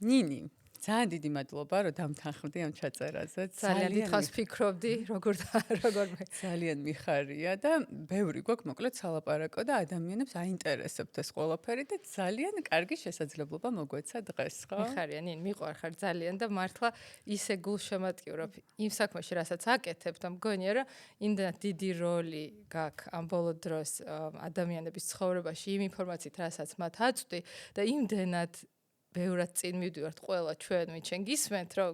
ნინი, ძალიან დიდი მადლობა, რომ დამთანხმდი ამ ჩაწერაზე. ძალიან დიდხანს ფიქრობდი, როგორ ძალიან მიხარია და ბევრი გვაქვს მოკლედ სალაპარაკო და ადამიანებს აინტერესებთ ეს ყველაფერი და ძალიან კარგი შესაძლებლობა მოგვეცა დღეს, ხო? მიხარია, ნინ, მიყვარხარ ძალიან და მართლა ისე გულშემატკივრობ იმ საქმეში, რასაც აკეთებ და მგონია, რომ იმდანაც დიდი როლი გაქვს ამ ბოლო დროს ადამიანების ცხოვრებაში იმ ინფორმაციით, რასაც მათ აწვდი და იმდანაც ბევრად წინ მივდივართ ყველა ჩვენ ვინჩენ გისმენთ, რომ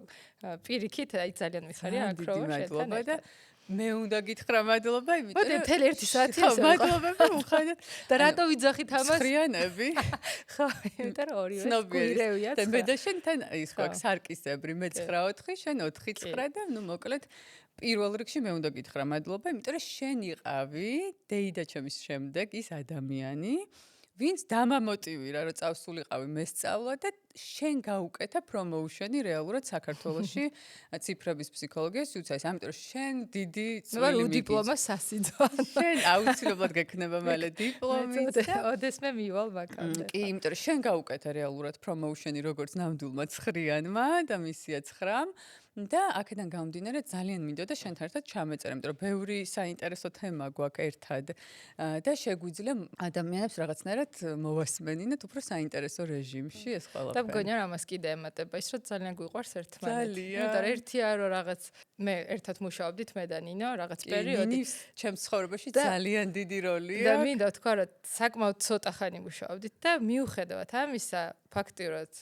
პირიქით აი ძალიან მიხარია აქ რო შენთან და მე უნდა გითხრა მადლობა, იმიტომ რომ მთელი ერთი საათი ხო, მადლობები უხანეთ და რატო ვიძახით ამას? ხრიანები. ხო, იმიტომ რომ ორივე გვირევია. და მე და შენთან ის გვაქვს სარკისებრი, მე 9-4, შენ 4-9 და ნუ მოკლედ პირველ რიგში მე უნდა გითხრა მადლობა, იმიტომ რომ შენ იყავი დეიდა ჩემის შემდეგ ის ადამიანი ვინც დამამოტივირა, რომ წავსულიყავი მესწავლა და შენ გაუკეთა პრომოუშენი რეალურად საქართველოში ციფრების ფსიქოლოგიას სიუცაის. ამიტომ შენ დიდი წვლილი მიგიწევს. დიპლომა სასიძო. შენ აუცილებლად გექნება მალე დიპლომი და ოდესმე მივალ მაგამდე. კი, იმიტომ რომ შენ გაუკეთა რეალურად პრომოუშენი როგორც ნამდვილმა ცხრიანმა და მისია 9 და აქედან გამომდინარე ძალიან მინდოდა შენთან ერთად ჩამეწერე, იმიტომ რომ ბევრი საინტერესო თემა გვაქვს ერთად და შეგვიძლია ადამიანებს რაღაცნაირად მოვასმენინოთ უფრო საინტერესო რეჟიმში ეს ყველაფერი. და მგონია რომ ამას კიდე ემატება ის რომ ძალიან გვიყვარს ერთმანეთი. ძალიან. იმიტომ რომ ერთია რომ რაღაც მე ერთად მუშაობდით მე და ნინო რაღაც პერიოდი ჩემს ცხოვრებაში ძალიან დიდი როლია. და მინდა თქვა რომ საკმაოდ ცოტა ხანი მუშაობდით და მიუხედავად ამისა ფაქტიურად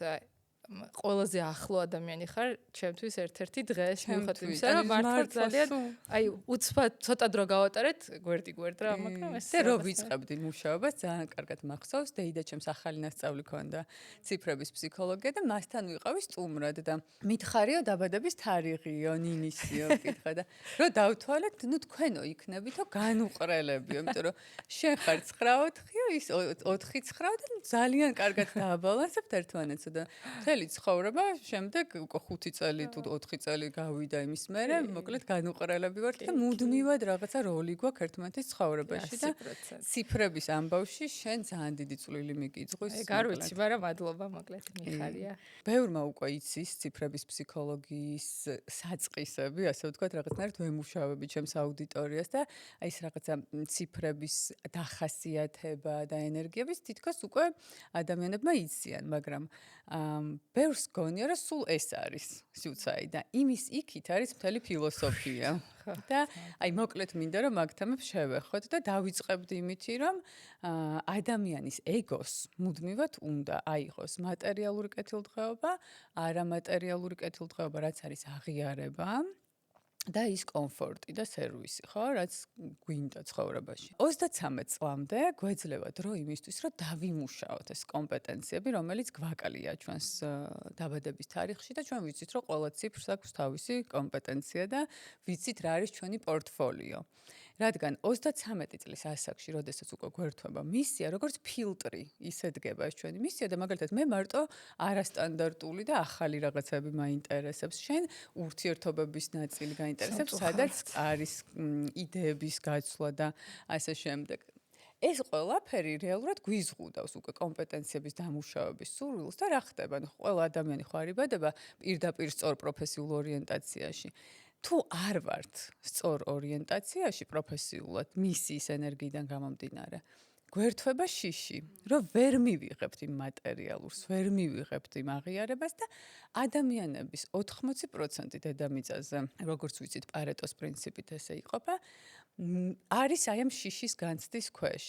ყველაზე ახლო ადამიანი ხარ ჩემთვის ერთ-ერთი დღეს მიუხედავად იმისა რომ მართლა ძალიან აი უცბად ცოტა დრო გავატარეთ გვერდ რა მაგრამ ეს და რო ვიწყებდი მუშაობას ძალიან კარგად მახსოვს დეიდა ჩემს ახალი ნასწავლი ქონდა ციფრების ფსიქოლოგია და მასთან ვიყავი სტუმრად და მითხარიო დაბადების თარიღიო ნინისიო კითხა და რო დავთვალეთ ნუ თქვენო იქნებითო განუყრელებიო იმიტომ რომ შენ ხარ 9-4-იო ის 4-9 და ძალიან კარგად დააბალანსებთ ერთმანეთს და ცხოვრება შემდეგ უკვე 5 წელი თუ 4 წელი გავიდა იმის მერე მოკლედ განუყრელები ვართ და მუდმივად რაღაცა როლი გვაქვს ერთმანეთის ცხოვრებაში და ციფრების ამბავში შენ ძალიან დიდი წვლილი მიგიწვის ეგ არ ვიცი მაგრამ მადლობა მოკლედ მიხარია ბევრმა უკვე იცის ციფრების ფსიქოლოგიის საწყისები ასე ვთქვათ რაღაცნაირად ვემუშავები ჩემს აუდიტორიას და აი ეს რაღაცა ციფრების დახასიათება და ენერგიების თითქოს უკვე ადამიანებმა იციან მაგრამ ბევრს გონია რომ სულ ეს არის სიუცაი და იმის იქით არის მთელი ფილოსოფია და აი მოკლედ მინდა რომ მაგ თემებს შევეხოთ და დავიწყებდი იმითი რომ ადამიანის ეგოს მუდმივად უნდა აიღოს მატერიალური კეთილდღეობა, არამატერიალური კეთილდღეობა, რაც არის აღიარება და ის კომფორტი და სერვისი, ხო, რაც გვინდა ცხოვრებაში. 33 წლამდე გვეძლევა დრო იმისთვის, რომ დავიმუშაოთ ეს კომპეტენციები, რომელიც გვაკალია ჩვენს დაბადების თარიღში და ჩვენ ვიცით, რომ ყველა ციფრს აქვს თავისი კომპეტენცია და ვიცით რა არის ჩვენი პორტფოლიო. რადგან 33 წლის ასაკში, როდესაც უკვე გვერდება მისია, როგორც ფილტრი, ისე დგება ეს ჩვენი მისია და მაგალითად მე მარტო არასტანდარტული და ახალი რაღაცები მაინტერესებს. შენ ურთიერთობების ნაწილი გაინტერესებს, სადაც არის იდეების გაცვლა და ასე შემდეგ. ეს ყველაფერი რეალურად გვიზღუდავს უკვე კომპეტენციების დამუშავების სურვილს და რა ხდება? ყველა ადამიანი ხო არ იბადება პირდაპირ სწორ პროფესიულ ორიენტაციაში. თუ არ ვართ სწორ ორიენტაციაში პროფესიულად მისიის ენერგიიდან გამომდინარე გვერდება შიში რომ ვერ მივიღებთ იმ მატერიალურს ვერ მივიღებთ იმ აღიარებას და ადამიანების 80% დედამიწაზე როგორც ვიცით პარეტოს პრინციპით ესე იყოფა არის აი ამ შიშის განცდის ქვეშ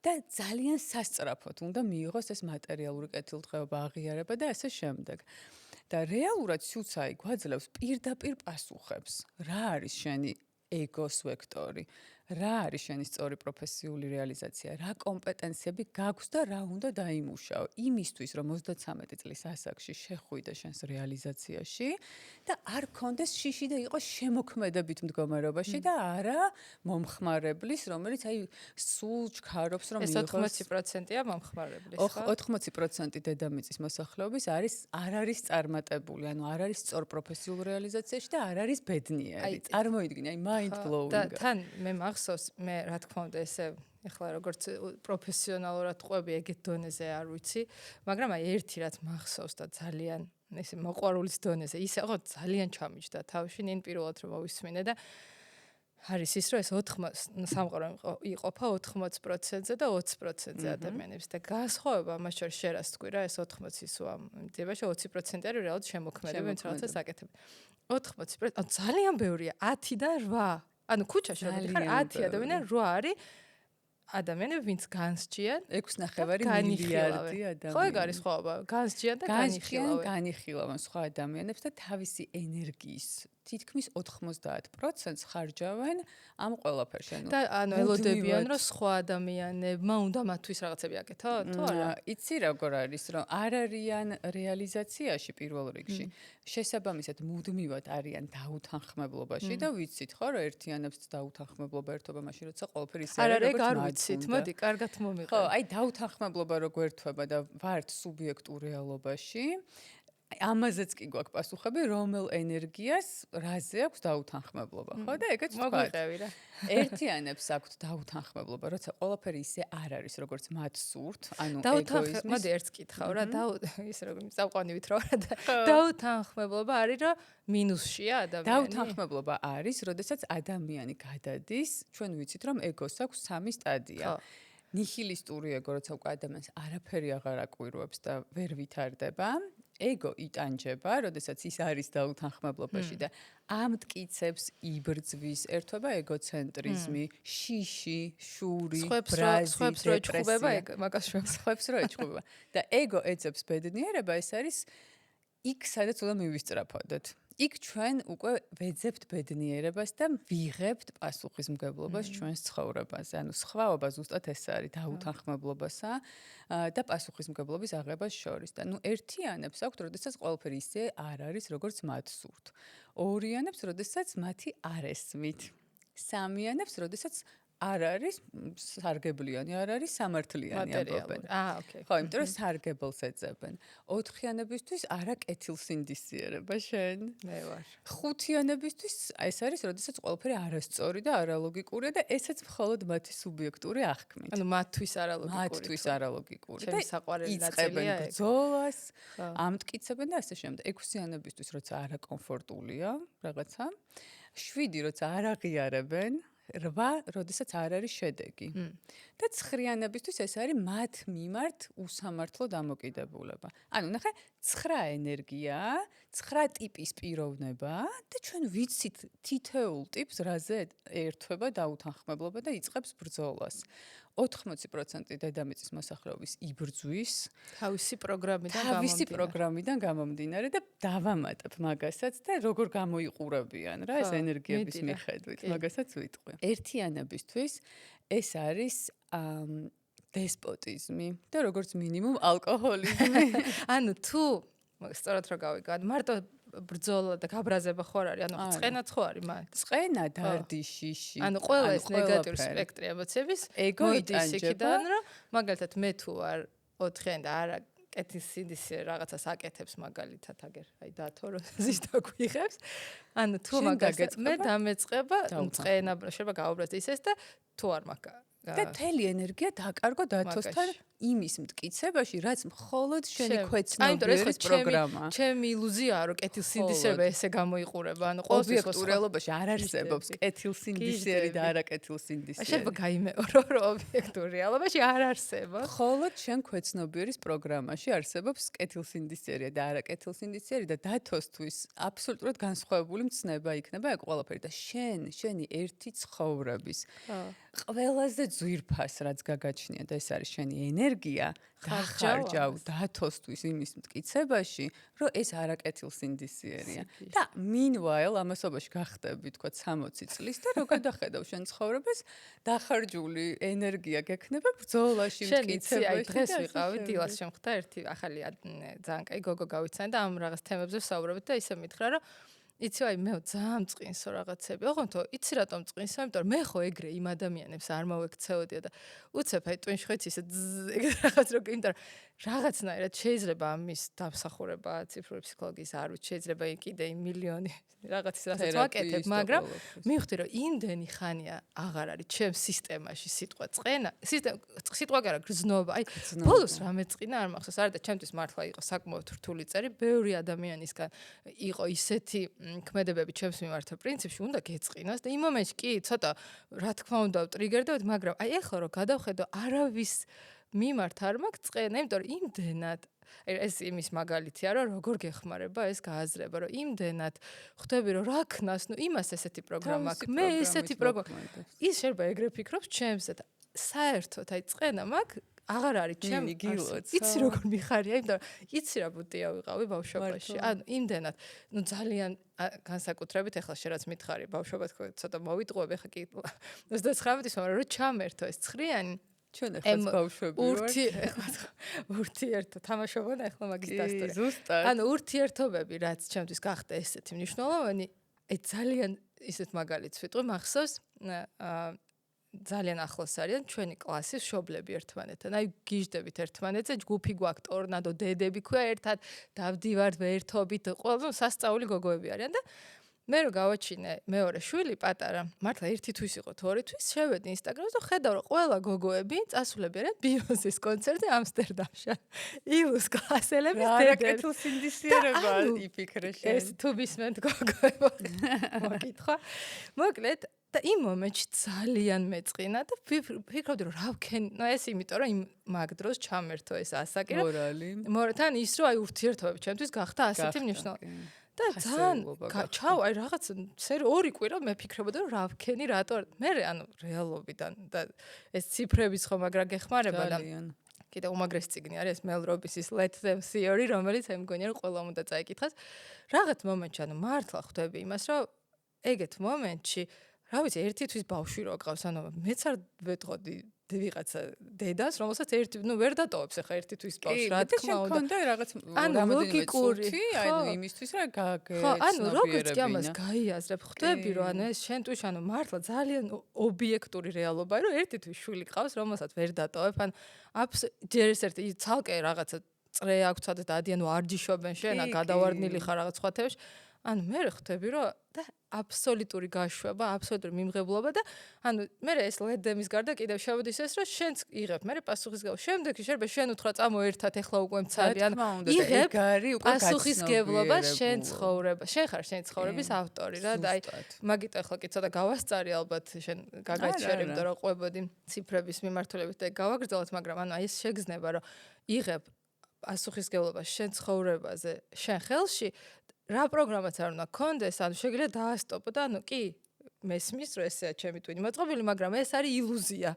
და ძალიან სასწრაფოდ უნდა მიიღოს ეს მატერიალური კეთილდღეობა აღიარება და ასე შემდეგ და რეალურად სიუცაი გვაძლევს პირდაპირ პასუხებს. რა არის შენი ეგოს ვექტორი? რა არის შენი სწორი პროფესიული რეალიზაცია? რა კომპეტენციები გაქვს და რა უნდა დაიმუშაო? იმისთვის, რომ 33 წლის ასაკში შეხვიდე შენს რეალიზაციაში და არ გქონდეს შიში და იყოს შემოქმედებით მდგომარეობაში და არა მომხმარებლის, რომელიც აი სულ ჩქარობს რომ მიიღოს. ეს 80%-ია მომხმარებლის, ხო? 80% დედამიწის მოსახლეობის არ არის წარმატებული, ანუ არ არის სწორ პროფესიულ რეალიზაციაში და არ არის ბედნიერი. წარმოიდგინე, აი mind blowing. და თან მე მახსოვს მე რა თქმა უნდა ესე ეხლა როგორც პროფესიონალურად ყვები ეგეთ დონეზე არ ვიცი, მაგრამ აი ერთი რაც მახსოვს და ძალიან ესე მოყვარულის დონეზე, ისე ხო ძალიან ჩამიჯდა თავში, ნინ პირველად რომ მოვისმინე და არის ის რომ ეს 80 სამყარო იყოფა 80%-ზე და 20%-ზე ადამიანებს და განსხვავება მას შორის შერას თქვი რა ეს 80 ისო ამ დებაში 20% არის რეალურად შემოქმედება ვინც რაღაცას აკეთებ 80% ძალიან ბევრია 10 და 8 ანუ ქუჩაში რომ მიდიხარ 10 ადამიანი 8 არის ადამიანები ვინც განსჯიან 6.5 მილიარდი ადამიანი ხო ეგ არის ხვაობა განსჯიან და განიხილავენ სხვა ადამიანებს და თავისი ენერგიის თითქმის 90% ხარჯავენ ამ ყველაფერში. და ანუ ელოდებიან რომ სხვა ადამიანებმა უნდა მათთვის რაღაცები აკეთოთ, თუ არა? იცი როგორ არის, რომ არ არიან რეალიზაციაში პირველ რიგში. შესაბამისად მუდმივად არიან დაუთანხმებლობაში და ვიცით ხო, რომ ერთიანებს დაუთანხმებლობა ერთობა მაშინ როცა ყველაფერი ისე არის როგორც არ ვიცით, მოდი, კარგად მომიყევ. ხო, აი დაუთანხმებლობა რო გვერთვება და ვართ სუბიექტურ რეალობაში ამაზეც კი გვაქვს პასუხები, რომელ ენერგიას რაზე აქვს დაუთანხმებლობა, ხო და ეგეც თქვა. მოგვიყევი რა. ერთიანებს აქვთ დაუთანხმებლობა, როცა ყველაფერი ისე არ არის, როგორც მათ სურთ, ანუ ეგოიზმის. მოდი ერთს კითხავ რა, ისე როგორ წავყვანივით რა და დაუთანხმებლობა არის რომ მინუსშია ადამიანი. დაუთანხმებლობა არის, როდესაც ადამიანი გადადის, ჩვენ ვიცით რომ ეგოს აქვს 3 სტადია. ნიჰილისტური ეგო, როცა უკვე ადამიანს არაფერი აღარ აკვირვებს და ვერ ვითარდება. ეგო იტანჯება, როდესაც ის არის დაუთანხმებლობაში და ამტკიცებს, იბრძვის, ერთვება ეგოცენტრიზმი, შიში, შური, ბრაზი, სხვებს რო ეჭხუბება ეგ მაგას სხვებს რო ეჭხუბება. და ეგო ეძებს ბედნიერება, ეს არის იქ, სადაც უნდა მივისწრაფოდეთ. იქ ჩვენ უკვე ვეძებთ ბედნიერებას და ვიღებთ პასუხისმგებლობას ჩვენს ცხოვრებაზე. ანუ სხვაობა ზუსტად ეს არის დაუთანხმებლობასა და პასუხისმგებლობის აღებას შორის. და ნუ ერთიანებს აქვთ, როდესაც ყველაფერი ისე არ არის, როგორც მათ სურთ. ორიანებს, როდესაც მათი არ ესმით. სამიანებს, როდესაც არ არის სარგებლიანი, არ არის სამართლიანი ამბობენ. ოკეი. ხო, იმიტომ რომ სარგებელს ეძებენ. 4-იანებისთვის არა კეთილსინდისიერება შენ. მე ვარ. 5-იანებისთვის ეს არის, როდესაც ყველაფერი არასწორი და არალოგიკურია და ესეც მხოლოდ მათი სუბიექტური აღქმით. ანუ მათთვის არალოგიკური. მათთვის არალოგიკური. და საყვარელი ნაწილია იწყებენ ბრძოლას, ამტკიცებენ და ასე შემდეგ. 6-იანებისთვის როცა არაკომფორტულია რაღაცა, 7 როცა არ აღიარებენ 8, როდესაც არ არის შედეგი. და 9-იანებისთვის ეს არის მათ მიმართ უსამართლო დამოკიდებულება. ანუ ნახე, 9 ენერგია, 9 ტიპის პიროვნება და ჩვენ ვიცით თითოეულ ტიპს რაზე ერთვება დაუთანხმებლობა და იწყებს ბრძოლას. 80% დედამიწის მოსახლეობის იბრძვის თავისი პროგრამიდან გამომდინარე და დავამატებ მაგასაც და როგორ გამოიყურებიან რა ეს ენერგიების მიხედვით მაგასაც ვიტყვი. ერთიანებისთვის ეს არის დესპოტიზმი და როგორც მინიმუმ ალკოჰოლიზმი. ანუ თუ სწორად რა გავიგავ, მარტო ბრძოლა და გაბრაზება ხო არის, ანუ წყენაც ხო არის მათ. წყენა, დარდი, შიში. ანუ ყველა ეს ნეგატიური სპექტრი ემოციების ეგო იტანჯება, რომ მაგალითად მე თუ არ 4-იანი და არა კეთილსინდისიერ რაღაცას აკეთებს მაგალითად აგერ, აი დათო რომ ზის დაგვიღებს. ანუ თუ მაგალითად მე დამეწყება, წყენა შეიძლება გაუბრაზდეს ეს და თუ არ მაგა და თელი ენერგია დაკარგო დათოსთან იმის მტკიცებაში, რაც მხოლოდ შენი ქვეცნობიერის პროგრამა. ჩემი ილუზიაა, რომ კეთილსინდისიერება ესე გამოიყურება, ანუ ყოველთვის ობიექტურ რეალობაში არ არსებობს კეთილსინდისიერი და არა კეთილსინდისიერი. შეიძლება გაიმეორო, რომ ობიექტურ რეალობაში არ არსებობს. მხოლოდ შენ ქვეცნობიერის პროგრამაში არსებობს კეთილსინდისიერი და არა კეთილსინდისიერი და დათოსთვის აბსოლუტურად განსხვავებული მცნება იქნება ეგ ყველაფერი და შენი ერთი ცხოვრების ყველაზე ძვირფას რაც გაგაჩნია და ეს არის შენი ენერგია ხარჯავ დათოსთვის იმის მტკიცებაში, რომ ეს არაკეთილსინდისიერია. და meanwhile ამასობაში გახდები თქვა 60 წლის და რო გადახედავ შენ ცხოვრებას, დახარჯული ენერგია გექნება ბრძოლაში მტკიცებაში. აი დღეს ვიყავი დილას შემხდა ერთი ახალი ძალიან კაი გოგო გავიცანი და ამ რაღაც თემებზე ვსაუბრობთ და ისე მითხრა რომ იცი აი მე ძალიან მწყინსო რაღაცები. ოღონდ იცი რატომ მწყინსო? იმიტომ რომ მე ხო ეგრე იმ ადამიანებს არ მოვექცეოდია და უცებ აი ტვინში ხო იცი ისე ეგ რაღაც რო იმიტომ რომ რაღაცნაირად შეიძლება ამის დამსახურება ციფრული ფსიქოლოგიის არ ვიცი, შეიძლება კიდე მილიონი რაღაცის რასაც ვაკეთებ, მაგრამ მივხვდი რომ იმდენი ხანია აღარ არის ჩემს სისტემაში სიტყვა წყენა, სიტყვა კი არა გრძნობა, აი ბოლოს რამე წყინა არ მახსოვს, არა და ჩემთვის მართლა იყო საკმაოდ რთული წელი, ბევრი ადამიანისგან იყო ისეთი ქმედებები ჩემს მიმართ პრინციპში უნდა გეწყინოს და იმ მომენტში კი ცოტა რა თქმა უნდა ვტრიგერდავთ, მაგრამ აი ეხლა რომ გადავხედო არავის მიმართ არ მაქვს წყენა, იმიტომ რომ იმდენად ეს იმის მაგალითია, რომ როგორ გეხმარება ეს გააზრება, რომ იმდენად ხვდები, რომ რა ქნას, ნუ იმას ესეთი პროგრამა აქვს, მე ესეთი პროგრამა. ის შეიძლება ეგრე ფიქრობს ჩემზე და საერთოდ აი წყენა მაქვს აღარ არის ჩემი გილოც. იცი როგორ მიხარია, იმიტომ რომ იცი რა ბუტია ვიყავი ბავშვობაში. ანუ იმდენად, ნუ ძალიან განსაკუთრებით ეხლა შენ რაც მითხარი, ბავშვობა თქო ცოტა მოვიტყუებ, ეხლა კი 39-ის მაგრამ რომ ჩამერთო ეს ცხრიანი ჩვენ ეხლაც ბავშვები ვართ. ურთიერთო თამაშობენ ეხლა მაგის დასტური. ზუსტად. ანუ ურთიერთობები რაც ჩემთვის გახდა ესეთი მნიშვნელოვანი, აი ძალიან ისეთ მაგალითს ვიტყვი, მახსოვს ძალიან ახლოს არიან ჩვენი კლასის მშობლები ერთმანეთთან. აი გიждდებით ერთმანეთზე, ჯგუფი გვაქვს ტორნადო დედები ქვია ერთად, დავდივართ ვერთობით, ყველა სასწაული გოგოები არიან და მე რო გავაჩინე მეორე შვილი პატარა, მართლა ერთი თვის იყო თუ ორი თვის, შევედი ინსტაგრამზე და ხედავ რომ ყველა გოგოები წასულები არიან ბიოსის კონცერტზე ამსტერდამში. ილუს კლასელების დედები. რა კეთილ სინდისიერება იფიქრე შენ. ეს თუ მისმენთ გოგოებო. მოგითხა. მოკლედ და იმ მომენტში ძალიან მეწყინა და ფიქრობდი რომ რა ვქენი, ნუ ეს იმიტომ რომ იმ მაგ დროს ჩამერთო ეს ასაკი რა. თან ის რომ აი ურთიერთობები ჩემთვის გახდა ასეთი მნიშვნელოვანი. და ძალიან აი რაღაც ორი კვირა მე ფიქრობდი რომ რა ვქენი, რატო მე ანუ რეალობიდან და ეს ციფრების ხომ მაგრა გეხმარება და კიდე უმაგრესი წიგნი არის ეს Mel Robbins-ის Let Them Theory, რომელიც მე მგონია რომ ყველამ უნდა წაიკითხოს. რაღაც მომენტში ანუ მართლა ხვდები იმას რომ ეგეთ მომენტში რა ვიცი, ერთი თვის ბავშვი რო ყავს, ანუ მეც არ ვეთყოდი ვიღაცა დედას, რომელსაც ერთი, ნუ ვერ დატოვებს ახლა ერთი თვის ბავშვს, რა თქმა უნდა. კონდა რაღაც ლოგიკური, ანუ იმისთვის რა გაგეცნობიერებინა. ხო, ანუ როგორც კი ამას გაიაზრებ, ხვდები რომ ანუ ეს შენთვის ანუ მართლა ძალიან ობიექტური რეალობაა, რომ ერთი თვის შვილი ყავს, რომელსაც ვერ დატოვებ, ან ჯერ ერთ ცალკე რაღაცა წრე აქვს და დადიან ვარჯიშობენ შენ, გადავარდნილი ხარ რაღაც სხვა თემებში. ანუ მე ხვდები რომ და აბსოლუტური გაშვება, აბსოლუტური მიმღებლობა და ანუ მე ეს ლედემის გარდა კიდევ შევდის ეს რომ შენც იღებ, მე პასუხისგებლობა. შემდეგი შეიძლება შენ უთხრა წამო ერთად ეხლა უკვე მცალი, ანუ იღებ პასუხისგებლობა შენ ცხოვრება. შენ ხარ შენი ცხოვრების ავტორი რა და აი მაგიტო ეხლა კი ცოტა გავასწარი ალბათ შენ გაგაჩერე, იმიტომ რომ ყვებოდი ციფრების მიმართულებით და გავაგრძელოთ, მაგრამ ანუ აი ეს შეგრძნება რომ იღებ პასუხისგებლობა შენ ცხოვრებაზე, შენ ხელში რა პროგრამაც არ უნდა გქონდეს, ანუ შეგიძლია დაასტოპო და ანუ კი მესმის რომ ესეა ჩემი ტვინი მოწყობილი, მაგრამ ეს არის ილუზია.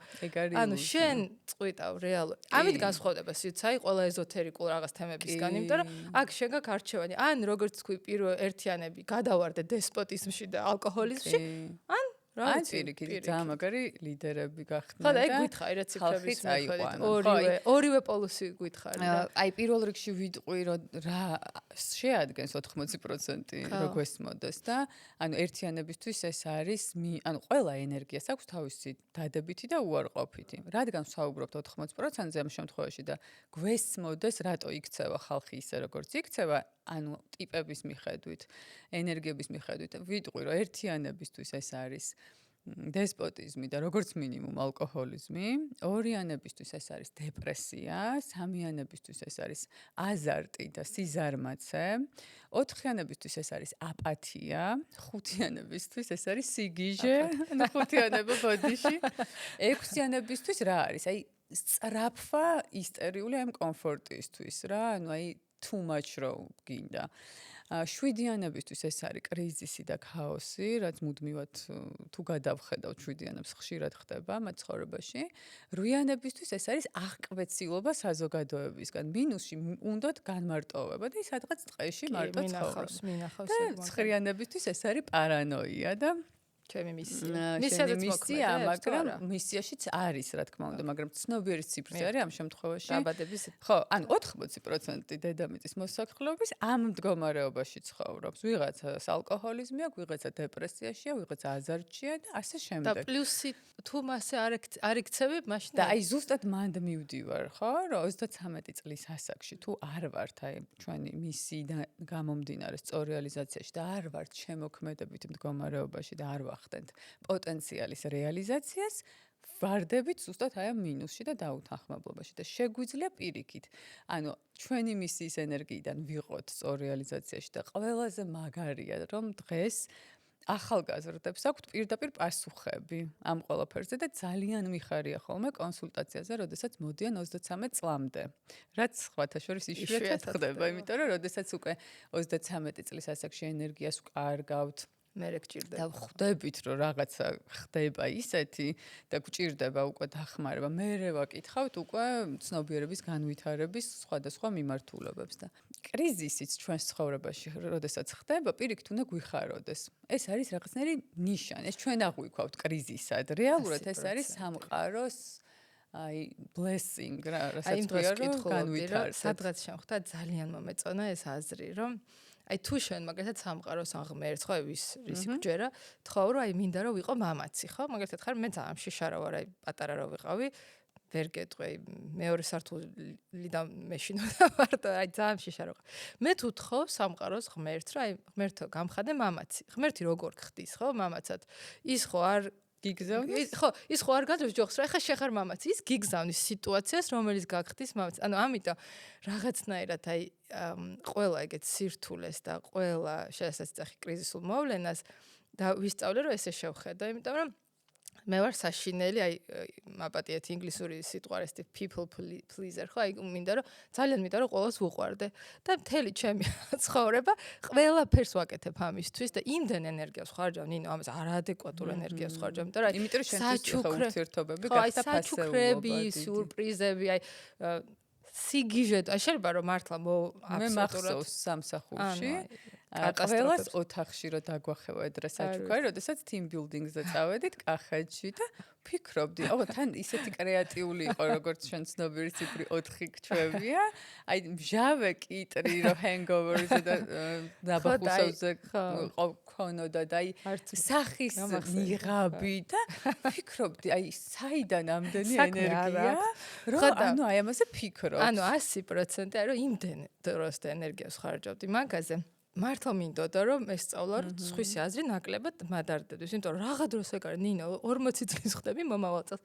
ანუ შენ წყვიტავ რეალურად. ამით განსხვავდება სიცაი ყველა ეზოთერიკულ რაღაც თემებისგან, იმიტომ რომ აქ შენ გაქვს არჩევანი. ან როგორც თქვი პირველ ერთიანები გადავარდე დესპოტიზმში და ალკოჰოლიზმში, ან ან პირიქით ძალიან მაგარი ლიდერები გახდნენ და ხო და ეგ გითხარი რა ციფრების მიხედვით ორივე პოლუსი გითხარი და აი პირველ რიგში ვიტყვი რომ რა შეადგენს 80% რო გვესმოდეს და ანუ ერთიანებისთვის ეს არის ანუ ყველა ენერგიას აქვს თავისი დადებითი და უარყოფითი. რადგან ვსაუბრობთ 80%-ზე ამ შემთხვევაში და გვესმოდეს რატო იქცევა ხალხი ისე როგორც იქცევა, ანუ ტიპების მიხედვით, ენერგიების მიხედვით ვიტყვი რომ ერთიანებისთვის ეს არის დესპოტიზმი და როგორც მინიმუმ ალკოჰოლიზმი, ორიანებისთვის ეს არის დეპრესია, სამიანებისთვის ეს არის აზარტი და სიზარმაცე, ოთხიანებისთვის ეს არის აპათია, ხუთიანებისთვის ეს არის სიგიჟე, ანუ ხუთიანება ბოდიში, ექვსიანებისთვის რა არის? აი სწრაფვა ისტერიული ამ კომფორტისთვის რა, ანუ აი too much რო გინდა. შვიდიანებისთვის ეს არის კრიზისი და ქაოსი, რაც მუდმივად თუ გადავხედავთ შვიდიანებს ხშირად ხდება მათ ცხოვრებაში. რვიანებისთვის ეს არის აღკვეცილობა საზოგადოებისგან. მინუსში უნდათ განმარტოვება და ის სადღაც ტყეში მარტო ცხოვრობს. მინახავს. ცხრიანებისთვის ეს არის პარანოია და ჩემი მისია. შენი მისიაზეც მისია, მოქმედებს, მაგრამ თუ არა? მისიაშიც არის, რა თქმა უნდა, მაგრამ ცნობიერის ციფრზე არის ამ შემთხვევაში. დაბადების ხო, ანუ 80% დედამიწის მოსახლეობის ამ მდგომარეობაში ცხოვრობს. ვიღაცას ალკოჰოლიზმი აქვს, ვიღაცა დეპრესიაშია, ვიღაცა აზარტშია და ასე და შემდეგ. პლუსი თუ მასე არ იქცევი, მაშინ და აი ზუსტად მანდ მივდივარ, ხო, რომ 33 წლის ასაკში თუ არ ვართ აი ჩვენი მისიიდან გამომდინარე სწორ რეალიზაციაში და არ ვართ შემოქმედებით მდგომარეობაში და არ ვახდენთ პოტენციალის რეალიზაციას, ვარდებით ზუსტად აი ამ მინუსში და დაუთანხმებლობაში და შეგვიძლია პირიქით. ანუ ჩვენი მისიის ენერგიიდან ვიყოთ სწორ რეალიზაციაში და ყველაზე მაგარია, რომ დღეს ახალგაზრდებს აქვთ პირდაპირ პასუხები ამ ყველაფერზე და ძალიან მიხარია ხოლმე კონსულტაციაზე, როდესაც მოდიან 33 წლამდე. რაც სხვათა შორის იშვიათად ხდება, იმიტომ რომ როდესაც უკვე 33 წლის ასაკში ენერგიას ვკარგავთ მე გჭირდება. და ხვდებით, რომ რაღაცა ხდება ისეთი და გვჭირდება უკვე დახმარება. მე ვაკითხავთ უკვე ცნობიერების განვითარების სხვადასხვა მიმართულებებს და კრიზისიც ჩვენს ცხოვრებაში, როდესაც ხდება, პირიქით უნდა გვიხაროდეს. ეს არის რაღაცნაირი ნიშანი. ეს ჩვენ აღვიქვავთ კრიზისად. რეალურად ეს არის სამყაროს აი blessing რა, რასაც ვიარ რომ განვითარდეს. სადღაც შემხვდა ძალიან მომეწონა ეს აზრი, რომ აი თუ შენ მაგალითად სამყაროს აღმერთს ხო ვის გჯერა თხოვ რომ აი მინდა რომ ვიყო მამაცი ხო მაგალითად ხარ მე ძალიან შიშარა ვარ აი პატარა რო ვიყავი ვერ გეტყვი მეორე სართულიდან მეშინოდა ვარ და აი ძალიან შიშარა ვიყავ მე თუ თხოვ სამყაროს ღმერთს რომ აი ღმერთო გამხადე მამაცი ღმერთი როგორ ხდის ხო მამაცად ის ხო არ გიგზავნის ხო ის ხო არ გაძლევს ჯოხს რა ეხა შეხარ მამაცი ის გიგზავნის სიტუაციას რომელიც გაგხდის მამაცი ანუ ამიტომ რაღაცნაირად აი ყველა ეგეთ სირთულეს და ყველა შესაძლებელი კრიზისულ მოვლენას და ვისწავლე რომ ესე შევხედო იმიტომ რომ მე ვარ საშინელი აი მაპატიეთ ინგლისური სიტყვა არის people pleaser ხო აი მინდა რომ ძალიან მინდა რომ ყოველს ვუყვარდე და მთელი ჩემი ცხოვრება ყველაფერს ვაკეთებ ამისთვის და იმდენ ენერგიას ვხარჯავ ნინო ამას არაადეკვატურ ენერგიას ვხარჯავ იმიტომ რომ საჩუქრები ურთიერთობები გახდა ფასეულობა საჩუქრები სიურპრიზები აი სიგიჟეტ აი შეიძლება რომ მართლა მე მახსოვს სამსახურში ყველას ოთახში რო დაგვახევა ედრე საჩუქარი, როდესაც team building-ზე წავედით კახეთში და ფიქრობდი, აბა თან ისეთი კრეატიული იყო, როგორც ჩვენ ცნობილი ციფრი 4 გჩვევია. აი მჟავე კიტრი რო hangover-ზე და ნაბახუსავზე ქონოდა და აი სახის ნიღაბი და ფიქრობდი, აი საიდან ამდენი ენერგია, რომ ანუ აი ამაზე ფიქრობ. ანუ 100% რომ იმდენ დროს და ენერგიას ხარჯავდი მაგაზე. მართლა მინდოდა რომ ესწავლა რომ სხვისი აზრი ნაკლებად მადარდებდეს, იმიტომ რომ რაღაც დროს ეგ არის ნინო 40 წლის ხდები მომავალ წელს.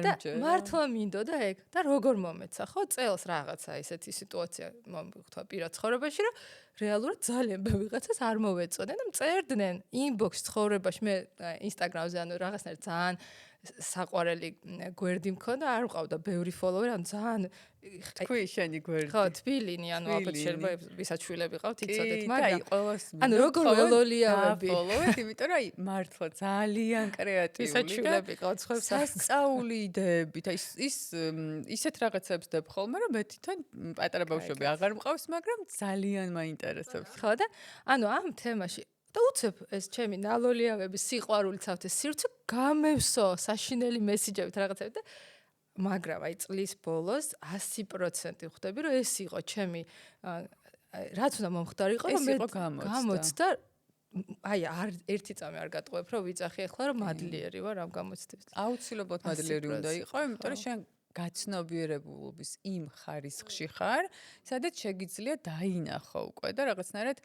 და მართლა მინდოდა ეგ და როგორ მომეცა ხო წელს რაღაცა ესეთი სიტუაცია თქვა პირად ცხოვრებაში რომ რეალურად ძალიან ბევრი ვიღაცას არ მოვეწოდნენ და მწერდნენ inbox ცხოვრებაში მე Instagram-ზე ანუ რაღაცნაირად ძალიან საყვარელი გვერდი მქონდა არ ვყავდა ბევრი follower ანუ ძალიან თქვი შენი გვერდი ხო თბილინი ანუ ალბათ შეიძლება ვისაც შვილები ყავთ იცოდეთ მაგრამ ანუ როგორ ველოლიავები follower-ით იმიტომ რომ აი მართლა ძალიან კრეატიული ვისაც შვილები ყავთ ხო სასწაული იდეებით აი ის ისეთ რაღაცებს დებ ხოლმე რომ მე თვითონ პატარა ბავშვები აღარ მყავს მაგრამ ძალიან მაინტერესებს ხო და ანუ ამ თემაში და უცებ ეს ჩემი ნალოლიავების სიყვარული ცავთეს სივრცე გამევსო საშინელი მესიჯებით რაღაცები და მაგრამ აი წლის ბოლოს 100% ხვდები რომ ეს იყო ჩემი რაც უნდა მომხდარიყო რომ მე გამოცდა აი არ ერთი წამი არ გატყუებ რომ ვიძახი ახლა რომ მადლიერი ვარ ამ გამოცდების აუცილებლად მადლიერი უნდა იყო იმიტომ რომ შენ გაცნობიერებულობის იმ ხარისხში ხარ სადაც შეგიძლია დაინახო უკვე და რაღაცნაირად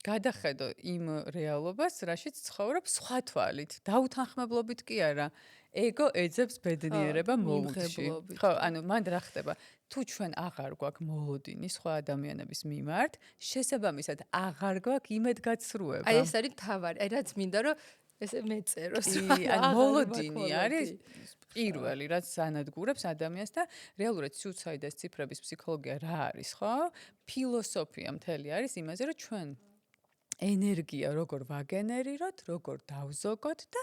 გადახედო იმ რეალობას, რაშიც ცხოვრობ სხვა თვალით, დაუთანხმებლობით კი არა. ეგო ეძებს ბედნიერება მოუწში. ხო, ანუ მანდ რა ხდება? თუ ჩვენ აღარ გვაქვს მოლოდინი სხვა ადამიანების მიმართ, შესაბამისად აღარ გვაქვს იმედგაცრუება. აი ეს არის თავარი. აი რაც მინდა რომ ესე მეწეროს. ანუ მოლოდინი არის პირველი, რაც ანადგურებს ადამიანს და რეალურად suicide-ის ციფრების ფსიქოლოგია რა არის, ხო? ფილოსოფია მთელი არის იმაზე, რომ ჩვენ ენერგია როგორ ვაგენერიროთ, როგორ დავზოგოთ და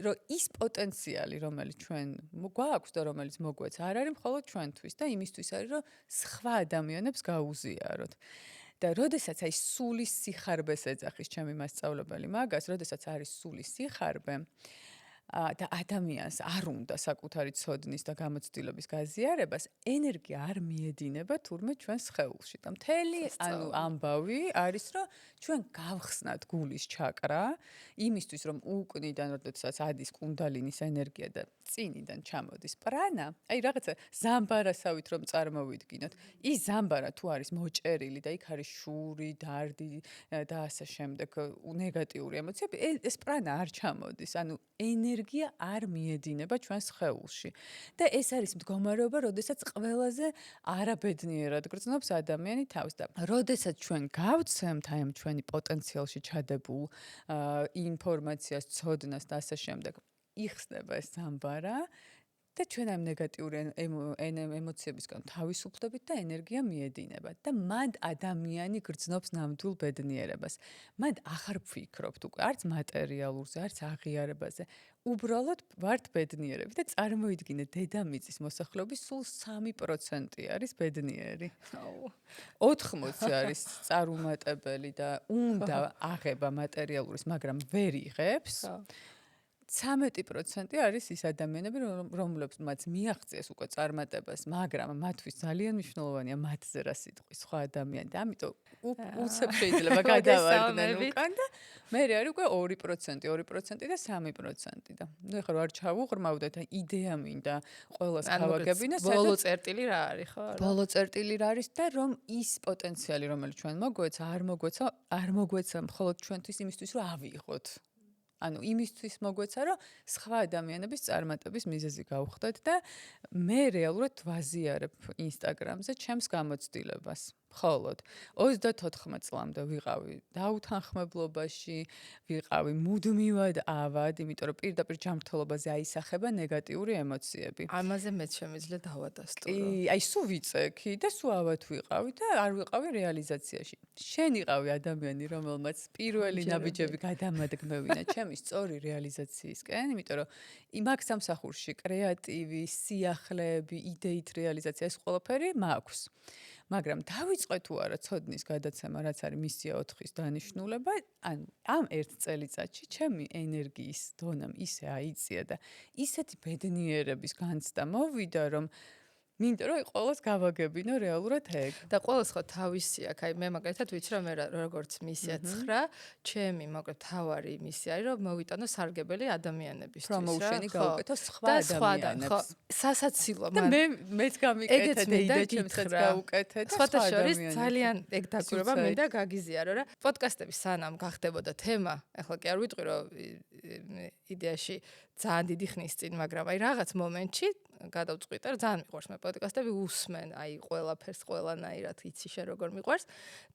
რომ ის პოტენციალი, რომელიც ჩვენ გვაქვს და რომელიც მოგვეც არ არის მხოლოდ ჩვენთვის და იმისთვის არის, რომ სხვა ადამიანებს გაუზიაროთ. და როდესაც აი სულის სიხარბეს ეძახის ჩემი მასწავლებელი მაგას, როდესაც არის სულის სიხარბე და ადამიანს არ უნდა საკუთარი ცოდნის და გამოცდილების გაზიარებას, ენერგია არ მიედინება თურმე ჩვენს სხეულში. და მთელი ამბავი არის, რომ ჩვენ გავხსნათ გულის ჩაკრა, იმისთვის, რომ უკნიდან, როდესაც ადის კუნდალინის ენერგია და წინიდან ჩამოდის პრანა, აი რაღაცა ზამბარასავით რომ წარმოვიდგინოთ, ის ზამბარა თუ არის მოჭერილი და იქ არის შური, დარდი და ასე შემდეგ, ნეგატიური ემოციები, ეს პრანა არ ჩამოდის. ანუ ენერგია არ მიედინება ჩვენს სხეულში. და ეს არის მდგომარეობა, როდესაც ყველაზე არაბედნიერად გრძნობს ადამიანი თავს და როდესაც ჩვენ გავცემთ აი ამ ჩვენი პოტენციალში ჩადებულ ინფორმაციას, ცოდნას და ასე შემდეგ, იხსნება ეს ზამბარა და ჩვენ ამ ნეგატიური ემოციებისგან თავისუფლდებით და ენერგია მიედინება და მანდ ადამიანი გრძნობს ნამდვილ ბედნიერებას. მანდ აღარ ვფიქრობთ უკვე არც მატერიალურზე, არც აღიარებაზე. უბრალოდ ვართ ბედნიერები და წარმოიდგინეთ, დედამიწის მოსახლეობის სულ 3% არის ბედნიერი. 80 არის წარუმატებელი და უნდა აღება მატერიალურის, მაგრამ ვერ იღებს. 13% არის ის ადამიანები, რომლებმაც მიაღწიეს უკვე წარმატებას, მაგრამ მათთვის ძალიან მნიშვნელოვანია მათზე რა სიტყვის სხვა ადამიანი და ამიტომ უცებ შეიძლება გადავარდნენ უკან და მე არის უკვე 2%, 2% და 3% და ნუ ეხლა რა ჩავუღრმავდეთ, აი იდეა მინდა ყველას გავაგებინო, ბოლო წერტილი რა არის, ხო? ბოლო წერტილი რა არის და რომ ის პოტენციალი, რომელიც ჩვენ მოგვეცა, არ მოგვეცა მხოლოდ ჩვენთვის იმისთვის, რომ ავიღოთ. ანუ იმისთვის მოგვეცა, რომ სხვა ადამიანების წარმატების მიზეზი გავხდეთ და მე რეალურად ვაზიარებ ინსტაგრამზე ჩემს გამოცდილებას. მხოლოდ 34 წლამდე ვიყავი დაუთანხმებლობაში, ვიყავი მუდმივად ავად, იმიტომ რომ პირდაპირ ჯანმრთელობაზე აისახება ნეგატიური ემოციები. ამაზე მეც შემიძლია დავადასტურო. კი, აი სულ ვიწექი და სულ ავად ვიყავი და არ ვიყავი რეალიზაციაში. შენ იყავი ადამიანი, რომელმაც პირველი ნაბიჯები გადამადგმევინა ჩემი სწორი რეალიზაციისკენ, იმიტომ რომ იმაქ სამსახურში კრეატივი, სიახლეები, იდეით რეალიზაცია ეს ყველაფერი მაქვს. მაგრამ დავიწყე თუ არა ცოდნის გადაცემა, რაც არის მისია 4-ის დანიშნულება, ანუ ამ ერთ წელიწადში ჩემი ენერგიის დონამ ისე აიწია და ისეთი ბედნიერების განცდა მოვიდა, რომ მინდა რომ ყველას გავაგებინო რეალურად ეგ. და ყველას ხო თავისი აქვს. აი მე მაგალითად ვიცი რომ მე როგორც მისია 9, ჩემი მოკლედ თავარი მისია არის რომ მოვიტანო სარგებელი ადამიანებისთვის რა. პრომოუშენი გავუკეთო სხვა ადამიანებს. ხო, სასაცილო და მეც გამიკეთე და იდეა ჩემსაც გავუკეთე და სხვა შორის ძალიან ეგ დაკვირვება მინდა გაგიზიარო რა. პოდკასტები სანამ გახდებოდა თემა, ახლა კი არ ვიტყვი რომ იდეაში ძალიან დიდი ხნის წინ, მაგრამ აი რაღაც მომენტში გადავწყვიტე რომ ძალიან მიყვარს მე პოდკასტები უსმენ, აი ყველაფერს ყველანაირად იცი შენ როგორ მიყვარს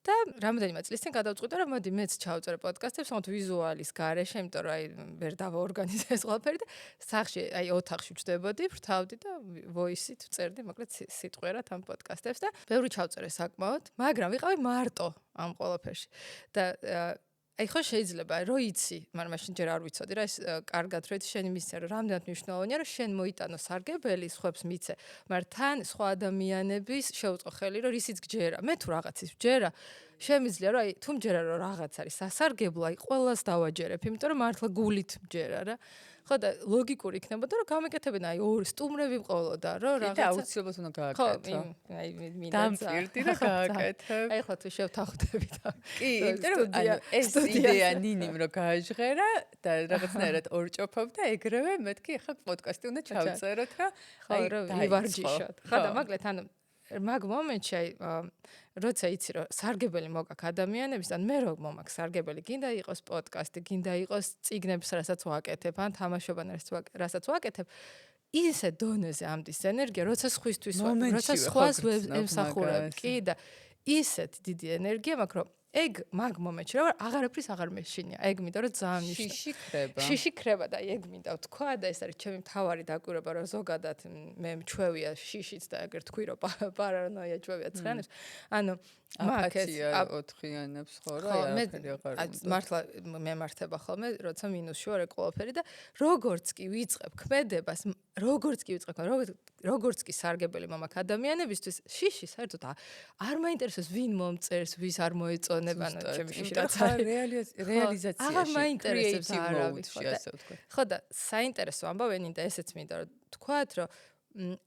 და რამდენიმე წლის წინ გადავწყვიტე რომ მოდი მეც ჩავწერე პოდკასტებს, თუმცა ვიზუალის გარეშე, იმიტომ რომ აი ვერ დავაორგანიზე ეს ყველაფერი და სახში აი ოთახში ვჯდებოდი, ვრთავდი და voice-ით ვწერდი, მოკლედ სიტყვიერად ამ პოდკასტებს და ბევრი ჩავწერე საკმაოდ, მაგრამ ვიყავი მარტო ამ ყველაფერში და აი ხო შეიძლება რომ იცი, მაგრამ მაშინ ჯერ არ ვიცოდი რა ეს კარგად რომ შენი მისია რომ რამდენად მნიშვნელოვანია რომ შენ მოიტანო სარგებელი, სხვებს მიცე, მაგრამ თან სხვა ადამიანების შეუწყო ხელი რომ ისიც გჯერა, მე თუ რაღაცის ვჯერა, შემიძლია რომ აი თუ მჯერა რომ რაღაც არის სასარგებლო, აი ყველას დავაჯერებ, იმიტომ რომ მართლა გულით მჯერა რა. ხო და ლოგიკური იქნებოდა რომ გამეკეთებინა აი ორი სტუმრები მყოლოდა რომ რაღაცა და აუცილებლად უნდა გააკეთო. ხო, აი მინდა დამპირდი და გააკეთებ. აი ხო თუ შევთანხმდები და კი, იმიტომ რომ ეს იდეა ნინიმ რომ გააჟღერა და რაღაცნაირად ორჭოფობ და ეგრევე მეთქი ახლა პოდკასტი უნდა ჩავწეროთ რა. აი ივარჯიშოთ. ხო და მაგლეთ ანუ მაგ მომენტში აი როცა იცი რომ სარგებელი მოგაქვს ადამიანებისგან, მე რომ მომაქვს სარგებელი, გინდა იყოს პოდკასტი, გინდა იყოს წიგნებს, რასაც ვაკეთებ, ან თამაშობან რასაც ვაკეთებ, ისე დონეზე ამდის ენერგია, როცა სხვისთვის ვარ, როცა სხვას ემსახურებ, კი და ისეთ დიდი ენერგია მაქვს, რომ ეგ მაგ მომენტში რა აღარაფრის აღარ მეშინია. ეგ მინდა რომ ძალიან ნიშნავს. შიში ქრება და ეგ მინდა ვთქვა და ეს არის ჩემი მთავარი დაკვირვება რომ ზოგადად მე მჩვევია შიშიც და ეგერ თქვი რომ პარანოია ჩვევია ცხენებს. ანუ აპათია ოთხიანებს ხო რა არაფერი აღარ უნდა. მართლა მემართება ხოლმე, როცა მინუსში ვარ ყველაფერი და როგორც კი ვიწყებ ქმედებას, როგორც კი სარგებელი მომაქვს ადამიანებისთვის, შიში საერთოდ არ მაინტერესებს ვინ მომწერს, ვის არ მოეწონება, ჩემი შიში რაც რეალიზაციაში. აღარ მაინტერესებს არავის, ხო და საინტერესო ამბავი მინდა ესეც მინდა რომ თქვათ, რომ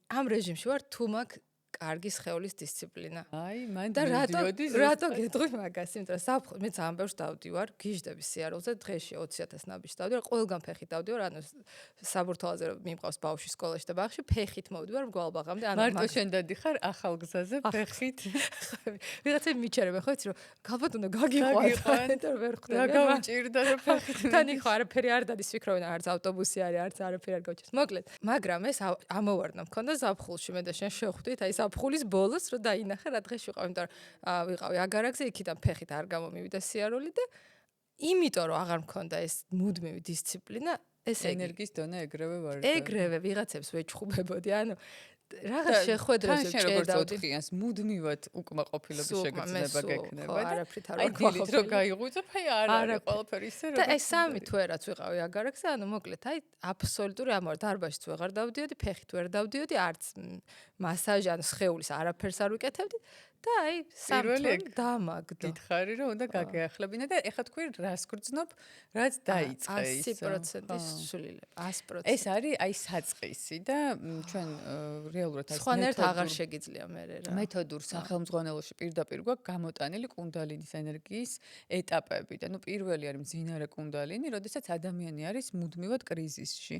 ამ რეჟიმში ვარ თუ მაქვს კარგი სხეულის დისციპლინა. აი, მან და რატო გეტყვი მაგას? იმიტომ რომ მე ძალიან ბევრს დავდივარ, გიჟდები სიარულზე, დღეში 20,000 ნაბიჯს დავდივარ, ყველგან ფეხით დავდივარ, ანუ საბურთალოზე რომ მიმყავს ბავშვი სკოლაში და ბაღში, ფეხით მოვდივარ მგვალბაღამდე, ანუ მარტო შენ დადიხარ ახალ გზაზე ფეხით. ვიღაცები მიჩერებენ ხო იცი რომ გალბათ უნდა გაგიყვან, და ვერ ხვდები. რა გამჭირდა რომ ფეხით. თან ხო არაფერი არ დადის ფიქრობენ არც ავტობუსი არის, არც არაფერი არ გავჭირს. მოკლედ, მაგრამ ეს ამოვარდნა მქონდა ზაფხულში მე და შენ შევხვდით, აი ზაფხულის ბოლოს რომ დაინახე რა დღეში ვიყავ, იმიტომ რომ ვიყავი აგარაკზე, იქიდან ფეხით არ გამომივიდა სიარული და იმიტომ რომ აღარ მქონდა ეს მუდმივი დისციპლინა, ესე იგი ენერგიის დონე ეგრევე ვარ. ეგრევე ვიღაცებს ვეჩხუბებოდი, ანუ რაღაც შეხვედრებს ჭედავდი. ოთხიანს მუდმივად უკმაყოფილების შეგრძნება გექნება და აი დილით რო გაიღვიძებ, აი არ არის ყველაფერი ისე და აი სამი თუ ერაც ვიყავი აგარაკზე, ანუ მოკლედ აი აბსოლუტური ამორ დარბაზშიც ვეღარ დავდიოდი, ფეხით ვერ დავდიოდი, არც მასაჟი ან სხეულის არაფერს არ ვიკეთებდი და აი სამთვენ დამაგდო. გითხარი რომ უნდა გაგეახლებინა და ეხლა თქვი რას გრძნობ, რაც დაიწყე ის 100%-ის სულილებ, 100%. ეს არის აი საწყისი და ჩვენ რეალურად აი სხვანაირად აღარ შეგიძლია მე რა. მეთოდურ სახელმძღვანელოში პირდაპირ გვაქვს გამოტანილი კუნდალინის ენერგიის ეტაპები და ნუ პირველი არის მძინარე კუნდალინი, როდესაც ადამიანი არის მუდმივად კრიზისში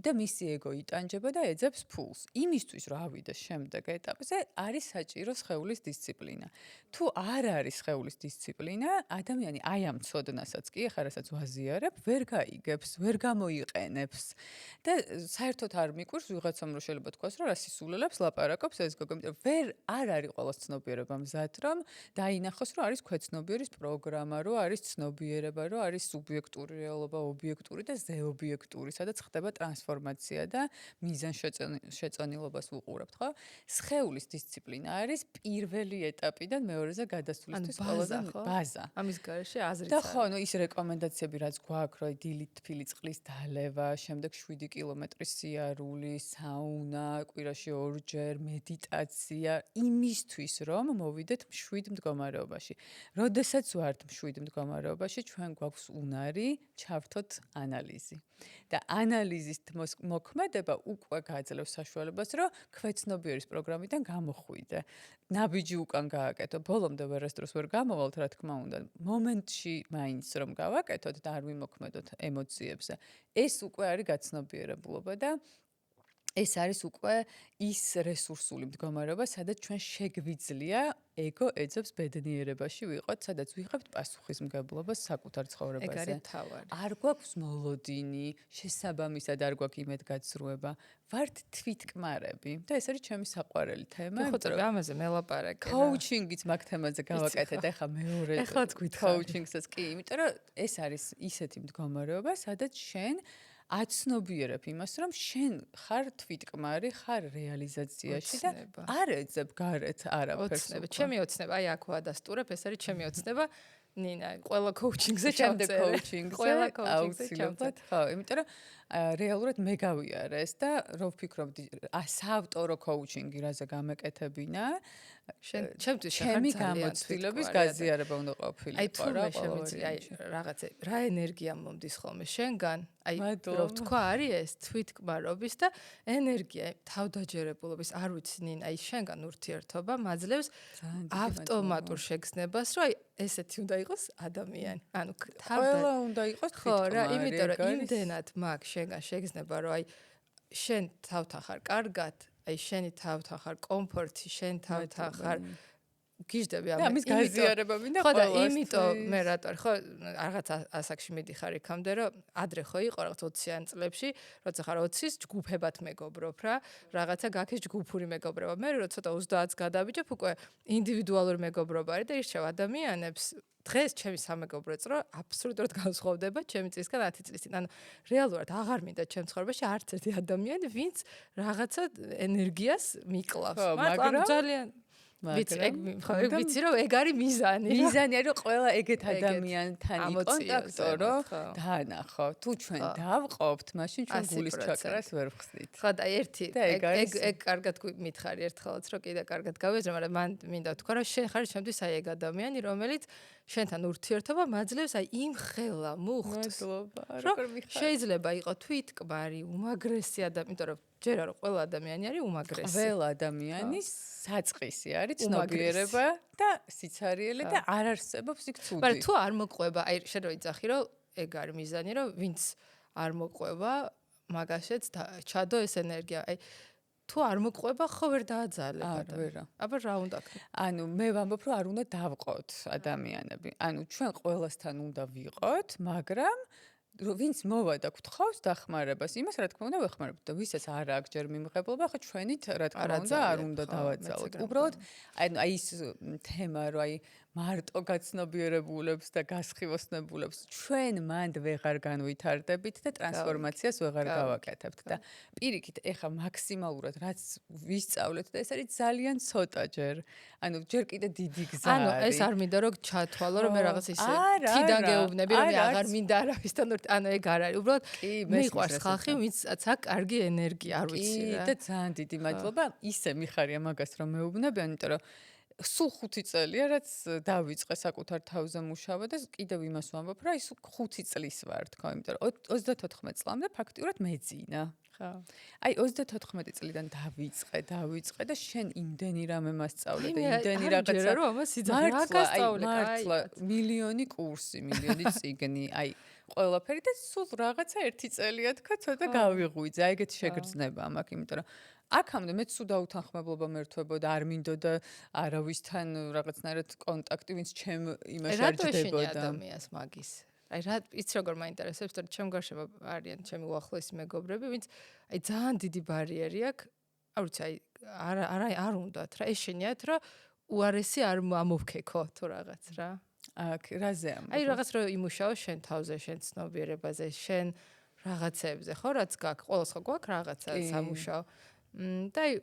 და მისი ეგო იტანჯება და ეძებს ფულს. იმისთვის რომ ავიდეს შემდეგ ეტაპზე არის საჭირო სხეულის დისციპლინა. თუ არ არის სხეულის დისციპლინა, ადამიანი აი ამ ცოდნასაც კი ახლა რასაც ვაზიარებ, ვერ გაიგებს, ვერ გამოიყენებს და საერთოდ არ მიკვირს ვიღაცამ რომ შეიძლება თქვას რომ რა სისულელებს ლაპარაკობს ეს გოგო, იმიტომ ვერ არ არის ყოველს ცნობიერება მზად რომ დაინახოს რომ არის ქვეცნობიერის პროგრამა, რომ არის ცნობიერება, რომ არის სუბიექტური რეალობა, ობიექტური და ზეობიექტური, სადაც ხდება ტრანსფორმაცია და მიზანშეწონილობას ვუყურებთ, ხო? სხეულის დისციპლინა არის პირველი ეტაპიდან მეორეზე გადასვლისთვის ყველაზე ბაზა. ამის გარეშე აზრიც და ხო, ნუ ის რეკომენდაციები რაც გვაქვს, რომ დილით თბილი წყლის დალევა, შემდეგ 7 კილომეტრის სიარული, საუნა, კვირაში 2 ჯერ, მედიტაცია, იმისთვის რომ მოვიდეთ მშვიდ მდგომარეობაში. როდესაც ვართ მშვიდ მდგომარეობაში, ჩვენ გვაქვს უნარი ჩავრთოთ ანალიზი. და ანალიზის მოქმედება უკვე გააძლევს საშუალებას, რომ ქვეცნობიერის პროგრამიდან გამოხვიდე. ნაბიჯი უკან გააკეთო, ბოლომდე ვერასდროს ვერ გამოვალთ, რა თქმა უნდა. მომენტში მაინც რომ გავაკეთოთ და არ ვიმოქმედოთ ემოციებზე, ეს უკვე არის გაცნობიერებულობა და ეს არის უკვე ის რესურსული მდგომარეობა, სადაც ჩვენ შეგვიძლია ეგო ეძებს ბედნიერებაში ვიყოთ, სადაც ვიღებთ პასუხისმგებლობას საკუთარ ცხოვრებაზე. ეგ არის თავარი. არ გვაქვს მოლოდინი, შესაბამისად არ გვაქვს იმედგაცრუება, ვართ თვითკმარები და ეს არის ჩემი საყვარელი თემა. ხო, წრე ამაზე მელაპარაკე. კოუჩინგიც მაგ თემაზე გავაკეთეთ, ახლა მეორე ეხლაც გვითხრა. კოუჩინგსაც კი, იმიტომ რომ ეს არის ისეთი მდგომარეობა, სადაც შენ აცნობიერებ იმას, რომ შენ ხარ თვითკმარი, ხარ რეალიზაციაში და არ ეძებ გარეთ არაფერს. ჩემი ოცნება, აი აქ ვადასტურებ, ეს არის ჩემი ოცნება. ნინა, ყველა კოუჩინგზე შემდეგ ჩავწერე. კოუჩინგზე, ყველა კოუჩინგზე ჩავწერე. ხო, იმიტომ რომ რეალურად მე გავიარე ეს და რო ვფიქრობდი, საავტორო კოუჩინგი რაზე გამეკეთებინა, ჩემთვის ჩემი გამოცდილების გაზიარება უნდა ყოფილიყო. აი თუ მე შემიძლია, აი რაღაცა რა ენერგია მომდის ხოლმე შენგან, აი რო თქვა არის ეს თვითკმარობის და ენერგია, თავდაჯერებულობის, არ ვიცი ნინა, აი შენგან ურთიერთობა მაძლევს ავტომატურ შეგრძნებას, რომ აი ესეთი უნდა იყოს ადამიანი. ანუ ყველა უნდა იყოს თვითკმარი. ხო რა, იმიტომ რომ იმდენად მაქვს შენგან შეგრძნება, რომ აი შენ თავთან ხარ კარგად, აი შენი თავთან ხარ კომფორტი, შენ თავთან ხარ გიждები ამის გაზიარება მინდა ხო და იმიტომ მე რატო ხო რაღაც ასაკში მიდიხარ იქამდე რომ ადრე ხო იყო რაღაც 20-იან წლებში როცა ხარ 20-ის ჯგუფებად მეგობრობ რა რაღაცა გაქეს ჯგუფური მეგობრობა მე რო ცოტა 30-ს გადავიჯებ უკვე ინდივიდუალური მეგობრობა არის და ირჩევ ადამიანებს დღეს ჩემი სამეგობრო წრო აბსოლუტურად განსხვავდება ჩემი წლისგან 10 წლის წინ. ანუ რეალურად აღარ მინდა ჩემ ცხოვრებაში არც ერთი ადამიანი, ვინც რაღაცა ენერგიას მიკლავს. მაგრამ ძალიან მაგრამ ვიცი რომ ეგ არის მიზანი. მიზანი არის რომ ყველა ეგეთ ადამიანთან ამოწიოს, კონტაქტო რომ ხო. დაანახო. თუ ჩვენ დავყობთ, მაშინ ჩვენ გულის 100%. ჩაკრას ვერ ვხსნით. ხო და ერთი და ეგ არის ეგ კარგად მითხარი ერთხელაც რომ კიდე კარგად გავიაზრე, მაგრამ მან მინდა ვთქვა რომ შენ ხარ ჩემთვის აი ეგ ადამიანი რომელიც შენთან ურთიერთობა მაძლევს აი იმ ხელა მუხტს. მადლობა. რომ შეიძლება იყოს თვითკბარი, უმაგრესი ადამიანი, იმიტომ რომ ჯერა რომ ყველა ადამიანი არის უმაგრესი. ყველა ადამიანის საწყისი არის ცნობიერება და სიცარიელე და არ არსებობს იქ ცუდი. მაგრამ თუ არ მოყვება, აი შენ რო იცახი რომ ეგ არის მიზანი რომ ვინც არ მოყვება, მაგაშეც ჩადო ეს ენერგია. აი თუ არ მოყვება, ხო ვერ დააძალებ ადამიანს. აბა რა უნდა ქნა? ანუ მე ვამბობ რომ არ უნდა დავყოთ ადამიანები. ანუ ჩვენ ყველასთან უნდა ვიყოთ, მაგრამ ვინც მოვა და გთხოვს დახმარებას, იმას რა თქმა უნდა ვეხმარებთ და ვისაც არ აქვს ჯერ მიმღებლობა, ხო ჩვენით რა თქმა უნდა არ უნდა დავაძალოთ. უბრალოდ აი ის თემა რომ აი მარტო გაცნობიერებულებს და გასხივოსნებულებს ჩვენ მანდ ვეღარ განვითარდებით და ტრანსფორმაციას ვეღარ გავაკეთებთ და პირიქით ეხა მაქსიმალურად რაც ვისწავლეთ და ეს არის ძალიან ცოტა ჯერ. ანუ ჯერ კიდე დიდი გზა არის. ანუ ეს არ მინდა რომ ჩათვალო რომ მე რაღაც ისე თიდან გეუბნები რომ მე აღარ მინდა არავისთან ანუ ეგ არ არის. უბრალოდ მიყვარს ხალხი ვინცაც აქვს კარგი ენერგია, არ ვიცი რა. და ძალიან დიდი მადლობა. ისე მიხარია მაგას რომ მეუბნებიან, იმიტომ რომ სულ 5 წელია რაც დავიწყე საკუთარ თავზე მუშაობა და კიდევ იმას ვამბობ რომ ის 5 წლის ვარ თქო, იმიტომ რომ 34 წლამდე ფაქტიურად მეძინა. ხო. აი 34 წლიდან დავიწყე და შენ იმდენი რამე მასწავლე და იმდენი რაღაცა რომ ამას იძახე რა გასწავლე, მართლა მილიონი კურსი, მილიონი წიგნი, აი ყველაფერი და სულ რაღაცა 1 წელია თქო ცოტა გავიღვიძე, აი ეგეთი შეგრძნება მაქვს, იმიტომ რომ აქამდე მეც სულ დაუთანხმებლობა მერთვებოდა, არ მინდოდა არავისთან რაღაცნაირად კონტაქტი, ვინც ჩემ იმაში არ ჯდებოდა. რატო ადამიანს მაგის? აი რა იცი როგორ მაინტერესებს, რომ ჩემ გარშემო არიან ჩემი უახლოესი მეგობრები, ვინც აი ძალიან დიდი ბარიერი აქვს. არ ვიცი, აი არ უნდათ რა, ეშენიათ რა უარესი არ ამოვქეკო თუ რაღაც რა. აქ რაზე ამბობ? აი რაღაც რო იმუშაო შენ თავზე, შენ ცნობიერებაზე, შენ რაღაცებზე, ხო, რაც გაქვს, ყოველს ხო გვაქვს რაღაცა სამუშაო. და აი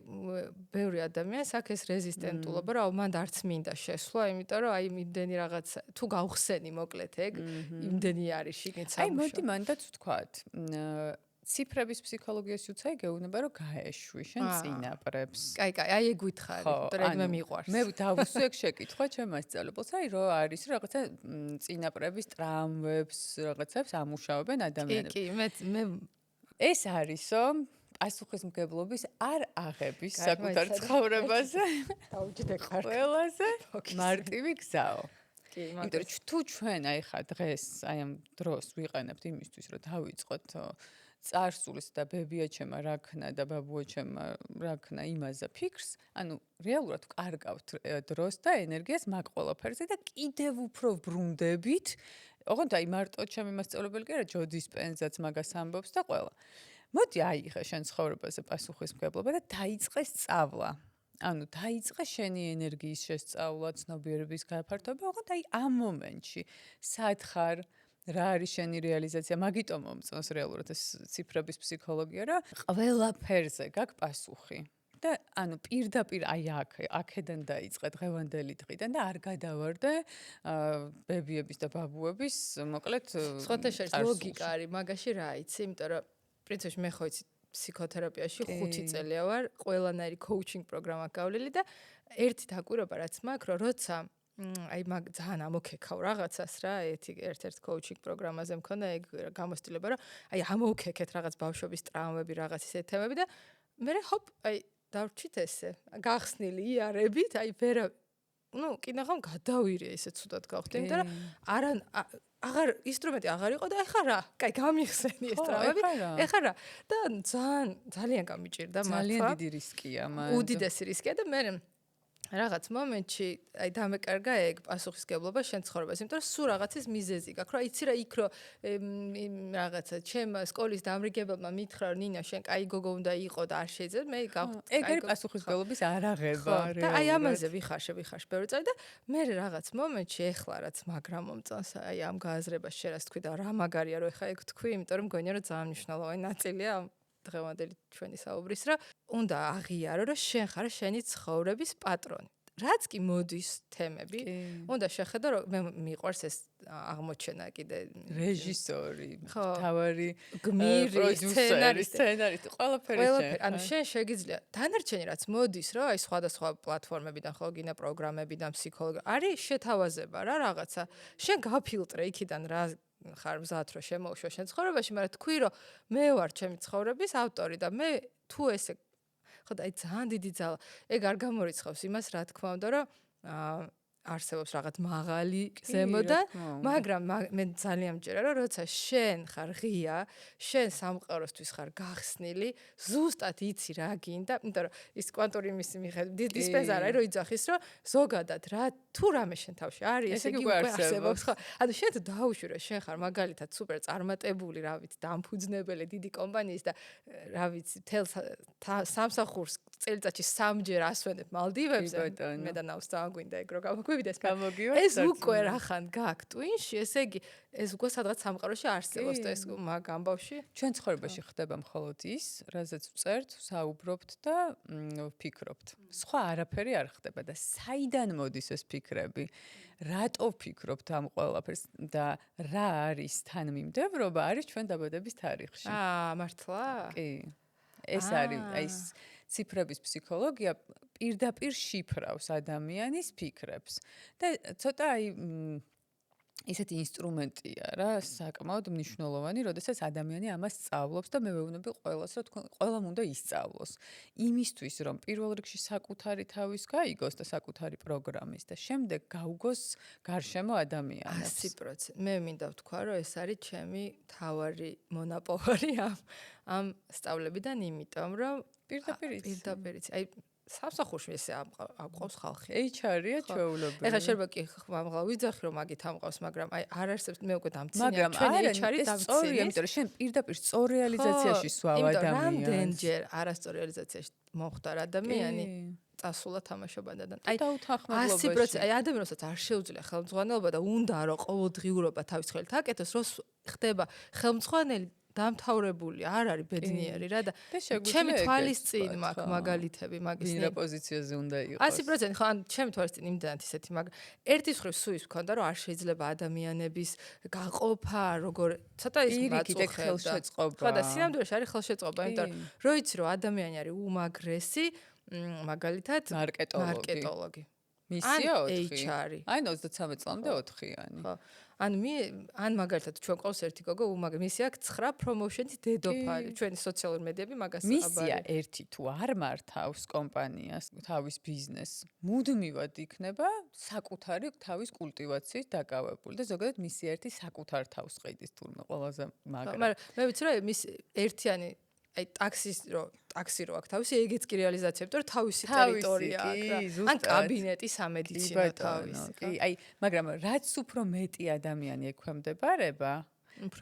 ბევრი ადამიანს აქვს ეს რეზისტენტულობა, რომ მან არც მინდა შესვლა, იმიტომ რომ აი იმდენი რაღაც თუ გავხსენი მოკლედ ეგ, იმდენი არის შიგნით სამუშაო. აი მოდი მანდაც ვთქვათ, ციფრების ფსიქოლოგიაში უცაი გეუბნება რომ გაეშვი შენ წინაპრებს. კაი, აი ეგ ვითხარი, იმიტომ რომ ეგ მე მიყვარს. მე დავუსვი ეგ შეკითხვა ჩემ მასწავლებელს, აი რო არის რაღაცა წინაპრების ტრამვებს, რაღაცებს ამუშავებენ ადამიანები. კი, მე ეს არისო პასუხისმგებლობის არ აღების საკუთარ ცხოვრებაზე. დაუჯდე ხარ. ყველაზე მარტივი გზაო. კი, იმიტომ რომ თუ ჩვენ აი ხა დღეს აი ამ დროს ვიყენებთ იმისთვის, რომ დავიწყოთ წარსულს და ბებიაჩემა რა ქნა და ბაბუაჩემა რა ქნა იმაზე ფიქრს, ანუ რეალურად ვკარგავთ დროს და ენერგიას მაგ ყველაფერზე და კიდევ უფრო ბრუნდებით. ოღონდ აი მარტო ჩემი მასწავლებელი კი არა, ჯო დისპენზაც მაგას ამბობს და ყველა. მოდი აიღე შენ ცხოვრებაზე პასუხისმგებლობა და დაიწყე სწავლა. ანუ დაიწყე შენი ენერგიის შესწავლა, ცნობიერების გაფართოება, ოღონდ აი ამ მომენტში სად ხარ, რა არის შენი რეალიზაცია, მაგიტომ მომწონს რეალურად ეს ციფრების ფსიქოლოგია, რომ ყველაფერზე გაქვს პასუხი. და ანუ პირდაპირ აი აქედან დაიწყე დღევანდელი დღიდან და არ გადავარდე ბებიების და ბაბუების, მოკლედ სხვათა შორის ლოგიკა არის მაგაში რა იცი, იმიტომ რომ პრინციპში მე ხო იცი ფსიქოთერაპიაში 5 წელია ვარ, ყველანაირი coaching პროგრამა გავლილი და ერთი დაკვირვება რაც მაქვს, რომ როცა აი მაგ ძალიან ამოქეკავ რაღაცას რა, ერთ-ერთ coaching პროგრამაზე მქონდა ეგ გამოცდილება, რომ აი ამოვქეკეთ რაღაც ბავშვობის ტრაუმები, რაღაც ისეთი თემები და მე ჰოპ, აი დავრჩით ესე, გახსნილი იარებით, აი ვერა ну, კიდევ გადავირე ესე ცუდად გავხდი, იმიტომ რომ აღარ ინსტრუმენტი აღარ იყო და ეხა რა, კაი გამიხსენი ეს ტრამები. ეხა რა და ძალიან გამიჭირდა მართლა. ძალიან დიდი რისკია მან. უდიდესი რისკია და მე რაღაც მომენტში აი დამეკარგა ეგ პასუხისგებლობა შენ ცხოვრებას, იმიტომ რომ სულ რაღაცის მიზეზი გაქვს, რა იცი რა იქ რო რაღაცა ჩემ სკოლის დამრიგებელმა მითხრა რომ ნინა შენ კაი გოგო უნდა იყო და არ შეიძლება მე ეგ არის პასუხისგებლობის არაღება და აი ამაზე ვიხარშე ბევრი წელი და მე რაღაც მომენტში ეხლა რაც მაგრამ მომწონს აი ამ გააზრებას შერას თქვი და რა მაგარია რომ ეხა ეგ თქვი, იმიტომ რომ მგონია რომ ძალიან მნიშვნელოვანი ნაწილია დღევანდელი ჩვენი საუბრის, რომ უნდა აღიარო, რომ შენ ხარ შენი ცხოვრების პატრონი. რაც კი მოდის თემები, უნდა შეხედო რომ მე მიყვარს ეს აღმოჩენა კიდე რეჟისორი, ხო. თავარი გმირი, სცენარისტი, ყველაფერი შენ. ანუ შენ შეგიძლია დანარჩენი რაც მოდის რა, აი სხვადასხვა პლატფორმებიდან, ხო, გინა პროგრამებიდან, ფსიქოლოგი, არის შეთავაზება რა რაღაცა. შენ გაფილტრე იქიდან რა ხარ მზად რომ შემოუშვა შენ ცხოვრებაში, მაგრამ თქვი რომ მე ვარ ჩემი ცხოვრების ავტორი და მე თუ ესე ხო და აი ძალიან დიდი ძალა. ეგ არ გამორიცხავს იმას, რა თქმა უნდა, რომ არსებობს რაღაც მაღალი ზემოდან, მაგრამ მე ძალიან მჯერა, რომ როცა შენ ხარ ღია, შენ სამყაროსთვის ხარ გახსნილი, ზუსტად იცი რა გინდა, იმიტომ რომ ის კვანტური მიხედვით დისპენსარი რომ იძახის, რომ ზოგადად რა თუ რამე შენ თავში არის, ესე იგი უკვე არსებობს, ხო? ანუ შენ თუ დაუშვი რომ შენ ხარ მაგალითად სუპერ წარმატებული, რა ვიცი, დამფუძნებელი დიდი კომპანიის და რა ვიცი, თელ სამსახურს წელიწადში 3-ჯერ ასვენებ მალდივებზე, მე და ნავს ძალიან გვინდა ეგ რო გამოგივიდეს, ეს უკვე რახან გაქვს ტვინში, ესე იგი ეს უკვე სადღაც სამყაროში არსებობს და ეს მაგ ამბავში ჩვენ ცხოვრებაში ხდება მხოლოდ ის, რაზეც ვწერთ, საუბრობთ და ვფიქრობთ. სხვა არაფერი არ ხდება და საიდან მოდის ეს ფიქრები? რატო ვფიქრობთ ამ ყველაფერს და რა არის თანმიმდევრობა არის ჩვენ დაბადების თარიღში. მართლა? კი. ეს არის აი ეს ციფრების ფსიქოლოგია პირდაპირ შიფრავს ადამიანის ფიქრებს და ცოტა აი ისეთი ინსტრუმენტია რა, საკმაოდ მნიშვნელოვანი, როდესაც ადამიანი ამას სწავლობს და მე ვეუბნები ყველას, რომ ყველამ უნდა ისწავლოს. იმისთვის, რომ პირველ რიგში საკუთარი თავის გაიგოს და საკუთარი პროგრამის და შემდეგ გაუგოს გარშემო ადამიანებს. 100%. მე მინდა ვთქვა, რომ ეს არის ჩემი თავარი მონაპოვარი ამ სწავლებიდან, იმიტომ რომ პირდაპირ აი სამსახურში ესე ამყავს ხალხი. HR-ია ჩვეულებრივი. ეხლა შეიძლება კი ხმამღლა ვიძახი რომ მაგით ამყავს, მაგრამ აი არ არსებობს მე უკვე დამცინია მაგრამ ჩვენი HR-ი ეს სწორია, იმიტომ რომ შენ პირდაპირ სწორ რეალიზაციაში სვავ ადამიანს. რამდენჯერ არასწორ რეალიზაციაში მომხდარ ადამიანი წასულა თამაშობადან. აი 100%. აი ადამიანსაც არ შეუძლია ხელმძღვანელობა და უნდა რომ ყოველდღიურობა თავის ხელით აკეთოს, რომ ხდება ხელმძღვანელი დამთავრებული არ არის ბედნიერი რა და ჩემი თვალის წინ მაქვს მაგალითები მაგის ვინ რა პოზიციაზე უნდა იყოს 100% ხო ან ჩემი თვალის წინ იმდანაც ისეთი მაგრამ ერთის მხრივ სუის მქონდა რომ არ შეიძლება ადამიანების გაყოფა როგორ ცოტა ის ხელშეწყობა ხო და სინამდვილეში არის ხელშეწყობა იმიტომ რომ რო იცი რომ ადამიანი არის უმაგრესი მაგალითად მარკეტოლოგი მისია 4 HR-ი აი 33 წლამდე 4-იანი ხო ან მაგალითად ჩვენ ყავს ერთი გოგო მისია 9 პრომოუშენის დედოფალი ჩვენი სოციალური მედიები მაგას მისია ერთი თუ არ მართავს კომპანიას თავის ბიზნესს მუდმივად იქნება საკუთარი თავის კულტივაციით დაკავებული და ზოგადად მისია ერთი საკუთარ თავს ყიდის თურმე ყველაზე მაგრამ მე ვიცი რომ მის ერთიანი აი ტაქსი რო აქვს თავისი ეგეც კი რეალიზაციებს რომ თავისი ტერიტორია აქვს რა ან კაბინეტი სამედიცინო თავისი კი აი მაგრამ რაც უფრო მეტი ადამიანი ექვემდებარება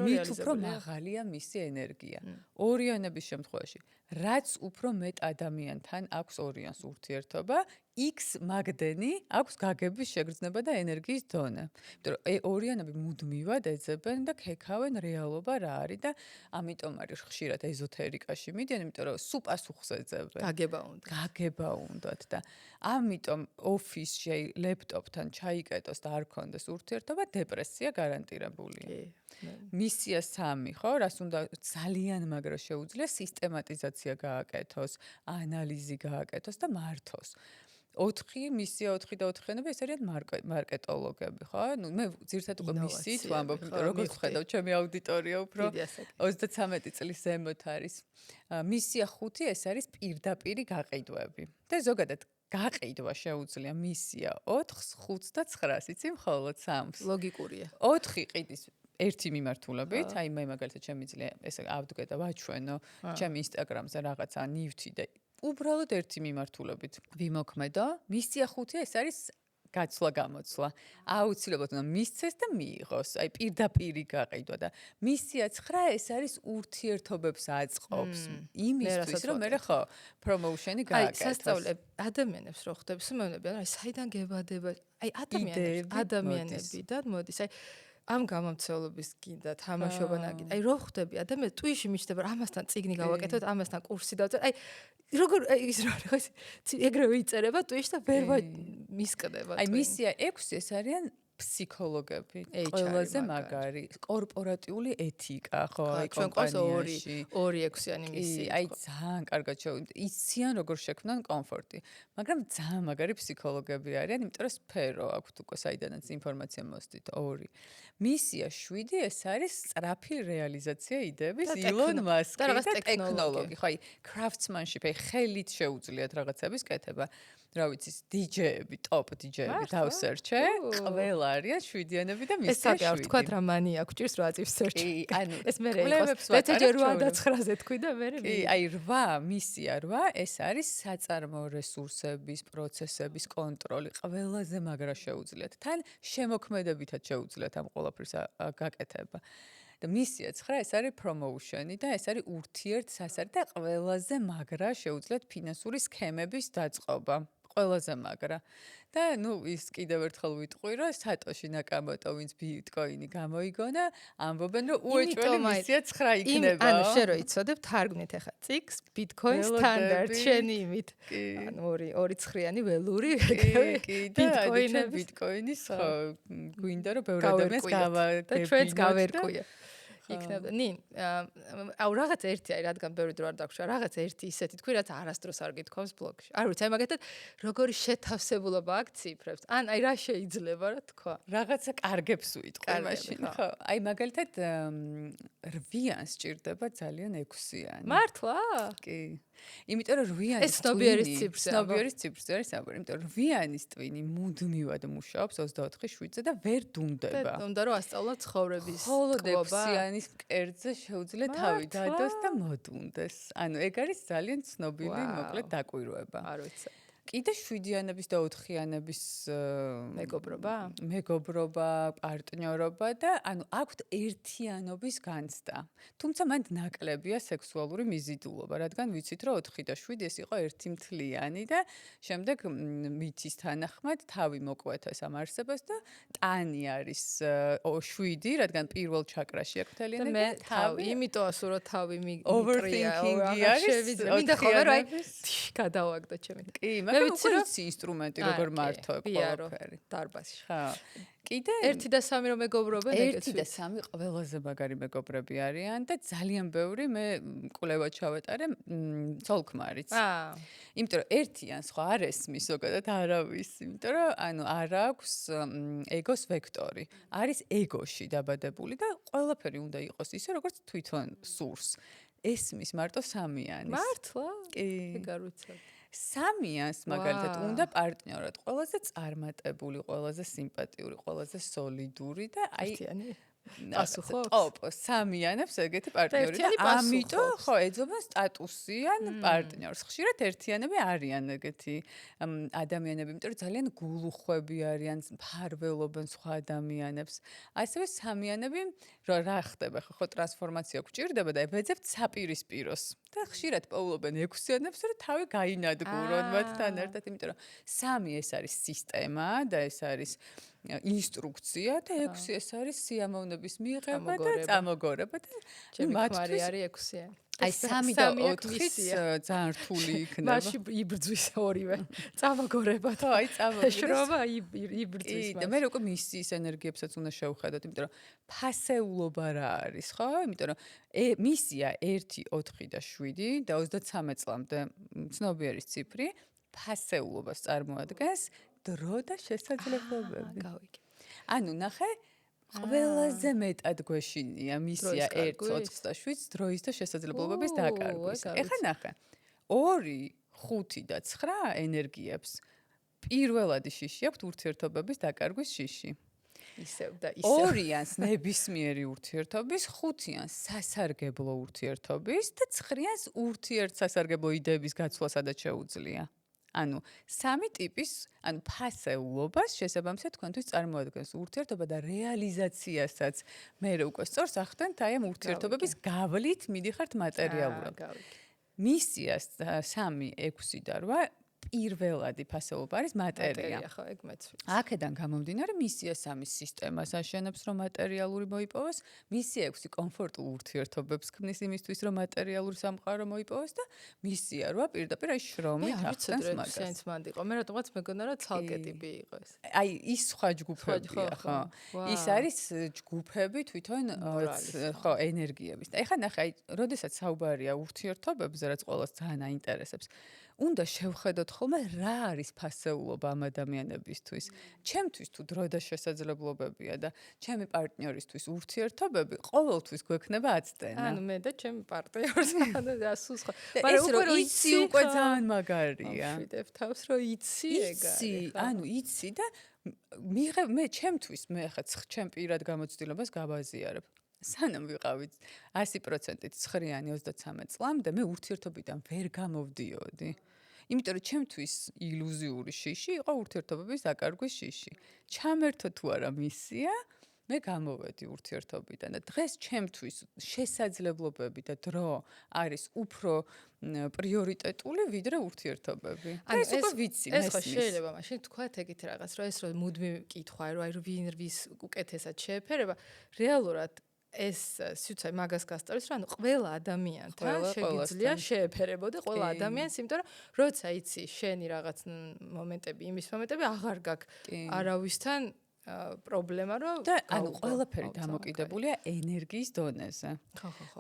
მით უფრო მაღალია მისი ენერგია ორიონების შემთხვევაში რაც უფრო მეტ ადამიანთან აქვს ორიონს ურთიერთობა X მაგდენი აქვს გაგების შეგრძნება და ენერგიის დონე. იმიტომ რომ ორიონები მუდმივად ეძებენ და ქექავენ რეალობა რა არის და ამიტომ არის ხშირად ეზოთერიკაში მიდიან, იმიტომ რომ სულ პასუხს ეძებენ. გაგება უნდათ და ამიტომ ოფისში ლეპტოპთან ჩაიკეტოს და არ ქონდეს ურთიერთობა, დეპრესია გარანტირებულია. მისია 3, ხო? რას უნდა ძალიან მაგრა შეუძლია სისტემატიზაცია გააკეთოს, ანალიზი გააკეთოს და მართოს. 4 მისია 4 და 4-იანები ეს არიან მარკეტოლოგები, ხო? ნუ მე ძირთად უკვე მისიით ვამბობ, იმიტომ რომ როგორც ხედავ, ჩემი აუდიტორია უფრო 33 წლის ზემოთ არის. მისია 5 ეს არის პირდაპირი გაყიდვები. და ზოგადად გაყიდვა შეუძლია მისია 4-ს, 5-ს და 9-ს, იცი მხოლოდ 3-ს. ლოგიკურია. 4 ყიდის ერთი მიმართულებით, აი მე მაგალითად შემიძლია ესე ავდგე და ვაჩვენო ჩემ ინსტაგრამზე რაღაცა ნივთი და უბრალოდ ერთი მიმართულებით ვიმოქმედო. მისია 5 ეს არის გაცვლა გამოცვლა. აუცილებლად უნდა მისცეს და მიიღოს. აი პირდაპირი გაყიდვა და მისია 9 ეს არის ურთიერთობებს აწყობს. იმისთვის რომ მე ხო პრომოუშენი გააკეთოს. აი სასწავლე ადამიანებს რო ხდები, სმევნებიან, აი საიდან გებადება? აი ადამიანებიდან მოდის. აი ამ გამომცემლობის გინდა თამაშობა ნაგინდა. აი რო ხდები ადამიანს ტვიში მიჩნდება რომ ამასთან წიგნი გავაკეთოთ, ამასთან კურსი დავწერთ. აი როგორ ის რა ეგრევე იწერება ტვიში და ვერ მისკდება. აი მისია 6 ეს არიან ფსიქოლოგები, ყველაზე მაგარი, კორპორატიული ეთიკა, ხო, აი კომპანიაში. ორი 6-იანი მისია. აი ძალიან კარგად იციან როგორ შექმნან კომფორტი. მაგრამ ძალიან მაგარი ფსიქოლოგები არიან, იმიტომ რომ სფერო აქვთ უკვე საიდანაც ინფორმაცია მოსდით 2. მისია 7 ეს არის სწრაფი რეალიზაცია იდეების ილონ მასკი და ტექნოლოგი. ხო, აი craftsmanship, აი ხელით შეუძლიათ რაღაცების კეთება. რა ვიცი, DJ-ები, ტოპ DJ-ები დავსერჩე, ყველა არიან 7-იანები და მისია 7. ეს საკი თქვა რა მანია გვჭირს 8 წლის სერჩი. კი, ანუ ეს მე რეკლამებს ვეთეჯე 8 და 9-ზე თქვი და მე კი, აი 8, მისია 8, ეს არის საწარმო რესურსების, პროცესების კონტროლი, ყველაზე მაგრა შეუძლიათ. თან შემოქმედებითაც შეუძლიათ ამ ყველაფერს გაკეთება. და მისია 9 ეს არის პრომოუშენი და ეს არის ურთიერთსასარი და ყველაზე მაგრა შეუძლიათ ფინანსური სქემების დაწყობა. ყველაზე მაგრა. და ნუ ის კიდევ ერთხელ ვიტყვი, რომ სატოში ნაკამოტო ვინც ბიტკოინი გამოიგონა, ამბობენ რომ უეჭველი მისია 9 იქნება. ანუ შე რო იცოდებ, თარგმნით ახლა CX, ბიტკოინ სტანდარტ შენი იმით. ანუ ორი ცხრიანი ველური, ბიტკოინები, ბიტკოინის ხო, გვინდა რომ ბევრი ადამიანს გავაგებინოთ და ჩვენც გავერკვია. იქნება. ნინ, აუ რაღაც ერთი აი რადგან ბევრი დრო არ დაგვრჩა, რაღაც ერთი ისეთი თქვი, რაც არასდროს არ გითხოვს ბლოგში. არ ვიცი, აი მაგათად როგორი შეთავსებულობა აქვს ციფრებს. ან აი რა შეიძლება რა თქვა? რაღაცა კარგებს ვიტყვი მაშინ, ხო. აი მაგალითად 8-იან სჭირდება ძალიან 6-იანი. მართლა? კი. იმიტომ რომ 8-იანი ეს ცნობიერის ციფრზე არის საბარი, იმიტომ რომ 8-яნის ტვინი მუდმივად მუშაობს 24/7-ზე და ვერ დუმდება. უნდა რომ ასწავლო ცხოვრების მხოლოდ 6-яნის მკერდზე შეუძლია თავი დადოს და მოდუნდეს. ანუ ეგ არის ძალიან ცნობილი, მოკლედ დაკვირვება. არ ვიცი. კიდე 7-იანების და 4-იანების მეგობრობა, პარტნიორობა და ანუ აქვთ ერთიანობის განცდა. თუმცა მანდ ნაკლებია სექსუალური მიზიდულობა, რადგან ვიცით რომ 4 და 7 ეს იყო ერთი მთლიანი და შემდეგ მითის თანახმად თავი მოკვეთეს ამ არსებას და ტანი არის 7, რადგან პირველ ჩაკრაში აქვს თელიანი და თავი, იმიტომ ასურო თავი overthinking-ი არის. მინდა ხოლმე რომ აი გადავაგდო ჩემი. კი, მაგრამ ვიცი რომ ინსტრუმენტი როგორ მართო ყველაფერი დარბაზში. ხო. კიდე 1 და 3 რომ მეგობრობენ ეგეც 1 და 3 ყველაზე მაგარი მეგობრები არიან და ძალიან ბევრი მე კვლევა ჩავეტარე ცოლ-ქმარიც. იმიტომ რომ 1-იან სხვა არ ესმის ზოგადად არავის, იმიტომ რომ ანუ არ აქვს ეგოს ვექტორი. არის ეგოში დაბადებული და ყველაფერი უნდა იყოს ისე როგორც თვითონ სურს. ესმის მარტო 3-იანის. მართლა? კი. ეგ არ ვიცი. 3-იანს მაგალითად უნდა პარტნიორად, ყველაზე წარმატებული, ყველაზე სიმპათიური, ყველაზე სოლიდური და აი პასუხობს. ტოპ 3-იანებს ეგეთი პარტნიორი და ამიტომ ხო ეძებენ სტატუსიან პარტნიორს. ხშირად 1-იანები არიან ეგეთი ადამიანები, იმიტომ რომ ძალიან გულუხვები არიან, ფარველობენ სხვა ადამიანებს. ასევე 3-იანები რა ხდება, ხო ტრანსფორმაცია გვჭირდება და ებეძებთ საპირისპიროს. და ხშირად პოულობენ 6-იანებს, რომ თავი გაინადგურონ მათთან ერთად, იმიტომ რომ 3 ეს არის სისტემა და ეს არის ინსტრუქცია და 6 ეს არის სიამოვნების მიღება და წამოგორება და მათთვის არის 6-იანი. აი 3 და 4-ის ძალიან რთული იქნება. მაშინ იბრძვის ორივე. წამოგორება ხო, აი წამოგორება. შრომა იბრძვის. და მე უკვე მისიის ენერგიებსაც უნდა შევხედოთ, იმიტომ რომ ფასეულობა რა არის, ხო? იმიტომ რომ მისია 1, 4 და 7 და 33 წლამდე ცნობიერის ციფრი ფასეულობას წარმოადგენს დრო და შესაძლებლობები. გავიგე. ანუ ნახე ყველაზე მეტად გვეშინია მისია 1, 4 და 7 დროის და შესაძლებლობების დაკარგვის. ეხლა ნახე. 2, 5 და 9 ენერგიებს პირველადი შიში აქვს ურთიერთობების დაკარგვის შიში. ისევ და ისევ. 2-იანს ნებისმიერი ურთიერთობის, 5-იანს სასარგებლო ურთიერთობის და 9-იანს ურთიერთსასარგებლო იდეების გაცვლა სადაც შეუძლია. ანუ 3 ტიპის, ანუ ფასეულობას შესაბამისად თქვენთვის წარმოადგენს ურთიერთობა და რეალიზაციასაც მე უკვე სწორს ახდენთ აი ამ ურთიერთობების გავლით მიდიხართ მატერიალურად. მისიას 3, 6 და 8 პირველადი ფასეულობა არის მატერია. ხო, ეგ მეც ვიცი. აქედან გამომდინარე მისია 3 სისტემას აშენებს, რომ მატერიალური მოიპოვოს, მისია 6 კომფორტულ ურთიერთობებს ქმნის იმისთვის, რომ მატერიალური სამყარო მოიპოვოს და მისია 8 პირდაპირ აი შრომით ახდენს მაგას. სენს მანდიყო. მე რატომღაც მეგონა რომ ცალკე ტიპი იყოს. აი ის სხვა ჯგუფებია, ხო. ის არის ჯგუფები თვითონ ხო, ენერგიების. და ეხლა ნახე, აი, როდესაც საუბარია ურთიერთობებზე, რაც ყველას ძალიან აინტერესებს, უნდა შევხედოთ ხოლმე რა არის ფასეულობა ამ ადამიანებისთვის. ჩემთვის თუ დრო და შესაძლებლობებია და ჩემი პარტნიორისთვის ურთიერთობები ყოველთვის გვექნება აცდენა. ანუ მე და ჩემი პარტნიორს ანუ სულ სხვა. მაგრამ უკვე რომ იცი უკვე ძალიან მაგარია. ვშვიდებ თავს რომ იცი ეგ არის. ანუ იცი და მე ჩემთვის მე ხა ჩემ პირად გამოცდილებას გავაზიარებ. სანამ ვიყავით 100%-ით ცხრიანი 33 წლამდე მე ურთიერთობიდან ვერ გამოვდიოდი. იმიტომ რომ ჩემთვის ილუზიური შიში იყო ურთიერთობების დაკარგვის შიში. ჩამერთო თუ არა მისია, მე გამოვედი ურთიერთობიდან და დღეს ჩემთვის შესაძლებლობები და დრო არის უფრო პრიორიტეტული ვიდრე ურთიერთობები. ეს უკვე ვიცი, ეს ხო შეიძლება მაშინ თქვათ ეგეთი რაღაც, რომ ეს რომ მუდმივ კითხვა, რომ აი ვინ ვის უკეთესად შეეფერება, რეალურად ეს სიუცე მაგას გასწავლის, რომ ანუ ყველა ადამიანთან შეგიძლია შეეფერებოდე ყველა ადამიანს, იმიტომ რომ როცა იცი შენი რაღაც მომენტები, იმის მომენტები აღარ გაქვს არავისთან პრობლემა, რომ და ანუ ყველაფერი დამოკიდებულია ენერგიის დონეზე.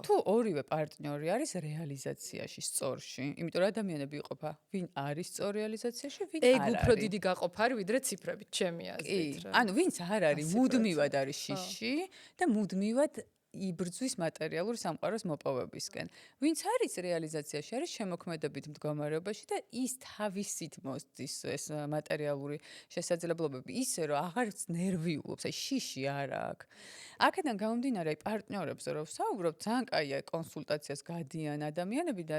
თუ ორივე პარტნიორი არის რეალიზაციაში, სწორში, იმიტომ რომ ადამიანები იყოფა, ვინ არის სწორ რეალიზაციაში, ვინ არ არის. ეგ უფრო დიდი გაყოფა არის, ვიდრე ციფრებით, ჩემი აზრით რა. ანუ ვინც არ არის, მუდმივად არის შიში და მუდმივად იბრძვის მატერიალური სამყაროს მოპოვებისკენ. ვინც არის რეალიზაციაში, არის შემოქმედებით მდგომარეობაში და ის თავისით მოსდის ეს მატერიალური შესაძლებლობები ისე რომ აღარც ნერვიულობს, აი შიში არ აქვს. აქედან გამომდინარე, აი პარტნიორებზე რომ ვსაუბრობ, ძალიან კაია კონსულტაციას გადიან ადამიანები და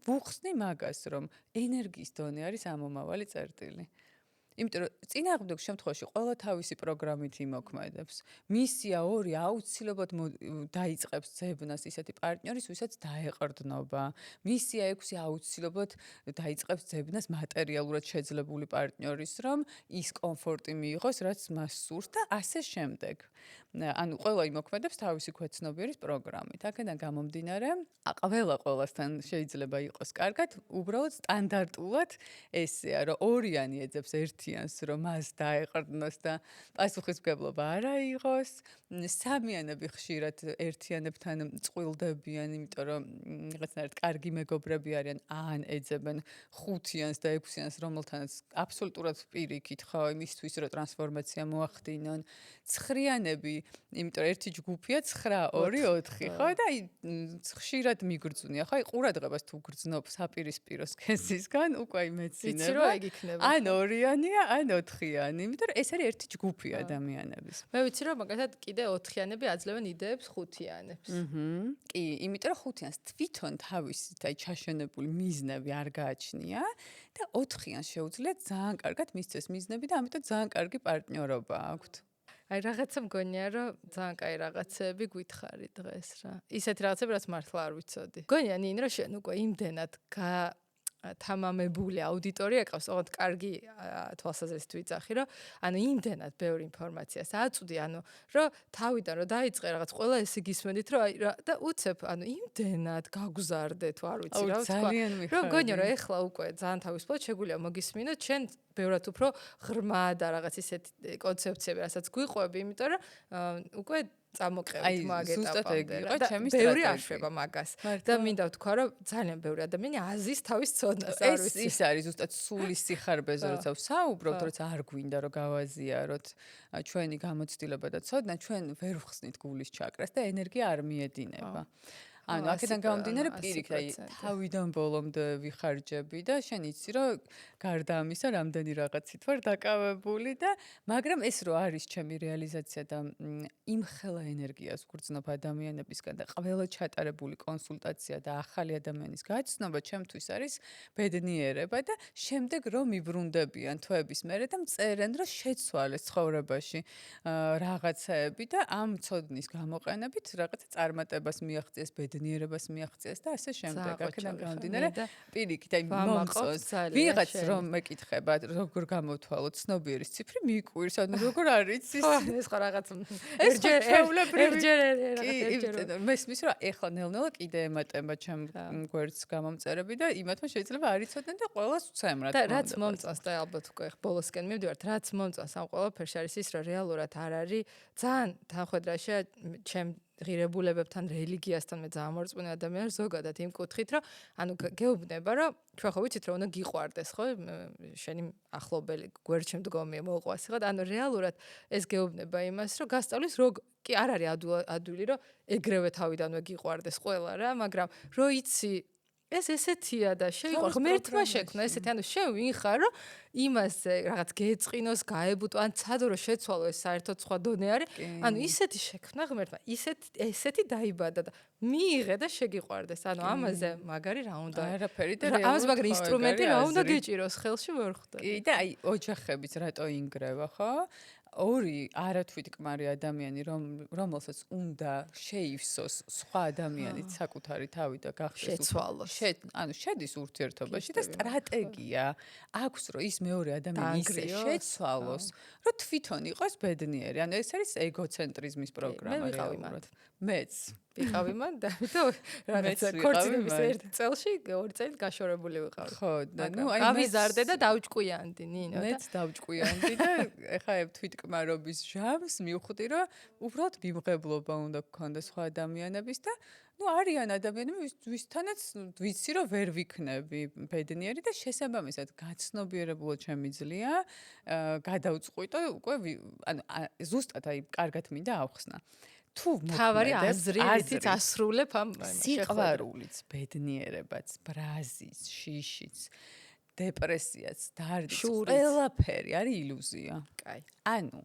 ვუხსნი მაგას, რომ ენერგიის დონე არის ამომავალი წერტილი. იმიტომ რომ წინააღმდეგ შემთხვევაში ყველა თავისი პროგრამით იმოქმედებს. მისია 2 აუცილებლად დაიწყებს ძებნას ისეთი პარტნიორის, ვისაც დაეყრდნობა. მისია 6 აუცილებლად დაიწყებს ძებნას მატერიალურად შეძლებული პარტნიორის, რომ ის კომფორტი მიიღოს, რაც მას სურს და ასე შემდეგ. ანუ ყველა იმოქმედებს თავისი ქვეცნობიერის პროგრამით. აქედან გამომდინარე, ყველასთან შეიძლება იყოს კარგად, უბრალოდ სტანდარტულად ესეა, რომ ორიანი ეძებს ერთიანს, რომ მას დაეყრდნოს და პასუხისმგებლობა არ აიღოს. სამიანები ხშირად ერთიანებთან წყვილდებიან, იმიტომ რომ რაღაცნაირად კარგი მეგობრები არიან, ან ეძებენ 5-იანს და 6-იანს, რომელთანაც აბსოლუტურად პირიქით, ხო, იმისთვის, რომ ტრანსფორმაცია მოახდინონ. 9-იანები, იმიტომ რომ ერთი ჯგუფია 9-2-4, ხო? და აი ხშირად მიგრძვნია, ხო? აი ყურადღებას თუ გრძნობ საპირისპირო სქესისგან, უკვე აი მეცინება. ვიცი რომ ეგ იქნება. ან 2-იანია, ან 4-იანი, იმიტომ რომ ეს არის ერთი ჯგუფი ადამიანების. მე ვიცი რომ მაგალითად კიდე 4-იანები აძლევენ იდეებს 5-იანებს. კი, იმიტომ რომ 5-იანს თვითონ თავისით აი ჩაშენებული მიზნები არ გააჩნია და 4-იანს შეუძლია ძალიან კარგად მისცეს მიზნები და ამიტომ ძალიან კარგი პარტნიორობა აქვთ. აი რაღაცა მგონია რომ ძალიან კაი რაღაცები გითხარი დღეს რა. ისეთი რაღაცები რაც მართლა არ ვიცოდი. მგონია ნინ რომ შენ უკვე იმდენად თამამებული აუდიტორია ყავს, ოღონდ კარგი თვალსაზრისით ვიძახი, რომ ანუ იმდენად ბევრი ინფორმაციას აწვდი, ანუ რომ თავიდან რომ დაიწყე რაღაც ყველა ესე გისმენდით, რომ აი და უცებ, ანუ იმდენად გაგზარდე თუ არ ვიცი რა ვთქვა. რომ მგონია რომ ეხლა უკვე ძალიან თავისუფლად შეგვიძლია მოგისმინოთ, შენ ბევრად უფრო ღრმა და რაღაც ისეთი კონცეფციები, რასაც გვიყვები, იმიტომ რომ უკვე წამოყევით მაგ ეტაპამდე და ბევრი აშვება მაგას და მინდა ვთქვა რომ ძალიან ბევრი ადამიანი აზის თავის ცოდნას არ ვიცი ის არის ზუსტად სულის სიხარბეზე როცა ვსაუბრობთ როცა არ გვინდა რომ გავაზიაროთ ჩვენი გამოცდილება და ცოდნა ჩვენ ვერ ვხსნით გულის ჩაკრას და ენერგია არ მიედინება ანუ აქედან გამომდინარე პირიქით აი თავიდან ბოლომდე ვიხარჯები და შენ იცი რომ გარდა ამისა რამდენი რაღაცით ვარ დაკავებული და მაგრამ ეს რო არის ჩემი რეალიზაცია და იმხელა ენერგიას ვგრძნობ ადამიანებისგან და ყველა ჩატარებული კონსულტაცია და ახალი ადამიანის გაცნობა ჩემთვის არის ბედნიერება და შემდეგ რომ მიბრუნდებიან თვეების მერე და მწერენ რომ შეცვალეს ცხოვრებაში რაღაცაები და ამ ცოდნის გამოყენებით რაღაცა წარმატებას მიაღწიეს ბედნიერებას მიაღწიეს და ასე შემდეგ. Ძალიან აქედან კოჩორი გამომდინარე, ხარ, მე და პირიქით, აი ვამაყობ მომწონს. ძალიან ვიღაც შენ. რომ მეკითხება, როგორ გამოთვალოთ ცნობიერის ციფრი, მიკვირს, ანუ როგორ არის ის ეს ხო რაღაც ეს ხო ჩვეულებრივი ერთჯერ მესმის რომ ეხლა ნელ-ნელა კიდე ემატება ჩემ გვერდს გამომწერები და იმათმა შეიძლება არ იცოდნენ და ყველას ვცემ რა და თქმა რაც უნდა. მომწონს და ალბათ უკვე ბოლოსკენ მივდივართ, რაც მომწონს ამ ყველაფერში არის ის, რომ რეალურად არ არის ძალიან თანხმედრაშია ჩემ ღირებულებებთან, რელიგიასთან მე ძალიან მორწმუნე ადამიანი ზოგადად იმ კუთხით, რომ ანუ გეუბნება, რომ ჩვენ ხო ვიცით, რომ უნდა გიყვარდეს, ხო? შენი ახლობელი გვერდში მდგომია მოყვას, ხო? ანუ რეალურად ეს გეუბნება იმას, რომ გასწავლის კი არ არის ადვილი, რომ ეგრევე თავიდანვე გიყვარდეს ყველა რა, მაგრამ რო იცი ეს ესეთია და შეიყვარ ღმერთმა შექმნა ესეთი ანუ შენ ვინ ხარ რომ იმაზე რაღაც გეწყინოს გაებუტო ან ცადო რომ შეცვალო ეს საერთოდ სხვა დონე არის ანუ ისეთი შექმნა ღმერთმა ესეთი დაიბადა და მიიღე და შეგიყვარდეს ანუ ამაზე მაგარი რა უნდა არაფერი და ამას მაგარი ინსტრუმენტი რა უნდა გეჭიროს ხელში ვერ ხვდები კი და აი ოჯახებიც რატო ინგრევა ხო ორი არათვითკმარი ადამიანი რომელსაც უნდა შეივსოს სხვა ადამიანით საკუთარი თავი და გახდეს შეცვალოს ანუ შედის ურთიერთობაში და სტრატეგია აქვს რომ ის მეორე ადამიანი ისე შეცვალოს რომ თვითონ იყოს ბედნიერი ანუ ეს არის ეგოცენტრიზმის პროგრამა რეალურად მეც ვიყავი მან და რაღაცა ქორწინების ერთ წელში ორი წელი გაშორებული ვიყავი ხო და ნუ აი ავიზარდე და დავჭკვიანდი ნინო და მეც დავჭკვიანდი და ეხა თვითკმარობის ჟამს მივხვდი რომ უბრალოდ მიმღებლობა უნდა გქონდეს სხვა ადამიანების და ნუ არიან ადამიანები ვისთანაც ვიცი რომ ვერ ვიქნები ბედნიერი და შესაბამისად გაცნობიერებულად შემიძლია გადავწყვიტო უკვე ანუ ზუსტად აი კარგად მინდა ავხსნა თუ თავარი აზრი რითიც ასრულებ ამ სიყვარულიც, ბედნიერებაც, ბრაზიც, შიშიც, დეპრესიაც, დარდიც, ყველაფერი არის ილუზია. კაი. ანუ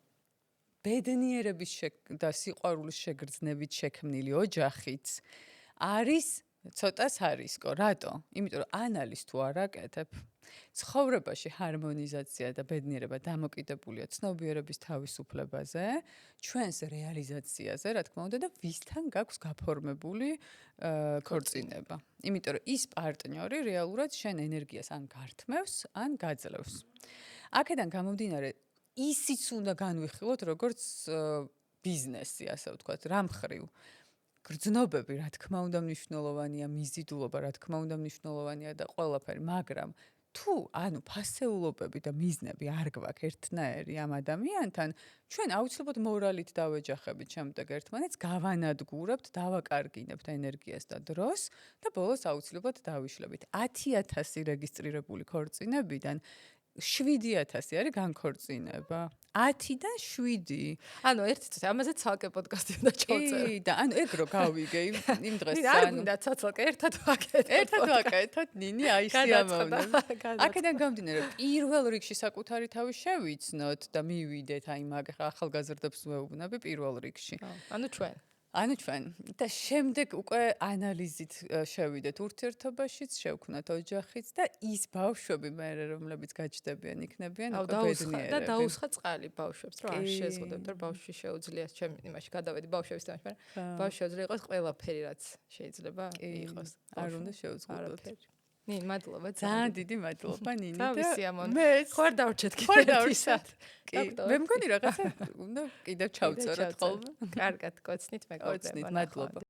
ბედნიერების და სიყვარულის შეგრძნებით შექმნილი ოჯახიც არის ცოტა სარისკო. რატო? იმიტომ რომ ანალიზ თუ არ აკეთებ, ცხოვრებაში ჰარმონიზაცია და ბედნიერება დამოკიდებულია ცნობიერების თავისუფლებაზე, ჩვენს რეალიზაციაზე, რა თქმა უნდა და ვისთან გაქვს გაფორმებული ქორწინება. იმიტომ რომ ის პარტნიორი რეალურად შენ ენერგიას ან გართმევს, ან გაძლევს. აქედან გამომდინარე, ისიც უნდა განვიხილოთ როგორც ბიზნესი, ასე ვთქვათ, რა მხრივ. გრძნობები, რა თქმა უნდა, მნიშვნელოვანია, მიზიდულობა, რა თქმა უნდა, მნიშვნელოვანია და ყველაფერი, მაგრამ თუ ანუ ფასეულობები და მიზნები არ გვაქვს ერთნაირი ამ ადამიანთან, ჩვენ აუცილებლად მორალით დავეჯახებით შემდეგ ერთმანეთს, გავანადგურებთ, დავაკარგინებთ ენერგიას და დროს და ბოლოს აუცილებლად დავიშლებით. 10,000 რეგისტრირებული ქორწინებიდან 7,000 არის განქორწინება. 10-დან 7. ანუ ერთი წუთი ამაზე ცალკე პოდკასტი უნდა ჩავწერო. კი, და ანუ ეგ რო გავიგე იმ დღეს არ მინდა ცალკე ერთად ვაკეთოთ. ერთად ვაკეთოთ, ნინი, აი სიამოვნებ. აქედან გამომდინარე, პირველ რიგში საკუთარი თავი შევიცნოთ და მივიდეთ აი მაგ ახალგაზრდებს ვეუბნები პირველ რიგში. ანუ ჩვენ და შემდეგ უკვე ანალიზით შევიდეთ ურთიერთობაშიც, შევქნათ ოჯახიც და ის ბავშვები მერე რომლებიც გაჩნდებიან იქნებიან უკვე ბედნიერები. და დაუსხა წყალი ბავშვებს, რომ არ შეზღუდოთ, რომ ბავშვი შეუძლია ჩემ იმაში გადავედი ბავშვების თემაში, მაგრამ ბავშვი შეუძლია იყოს ყველაფერი რაც შეიძლება იყოს. არ უნდა შევუძღუდოთ. ნინი, მადლობა. ძალიან დიდი მადლობა ნინი და მე ხوار დავრჩეთ კიდევ. მე მგონი რაღაცა უნდა კიდევ ჩავწეროთ ხოლმე. კარგად, კოცნით მეგობრებო. მადლობა.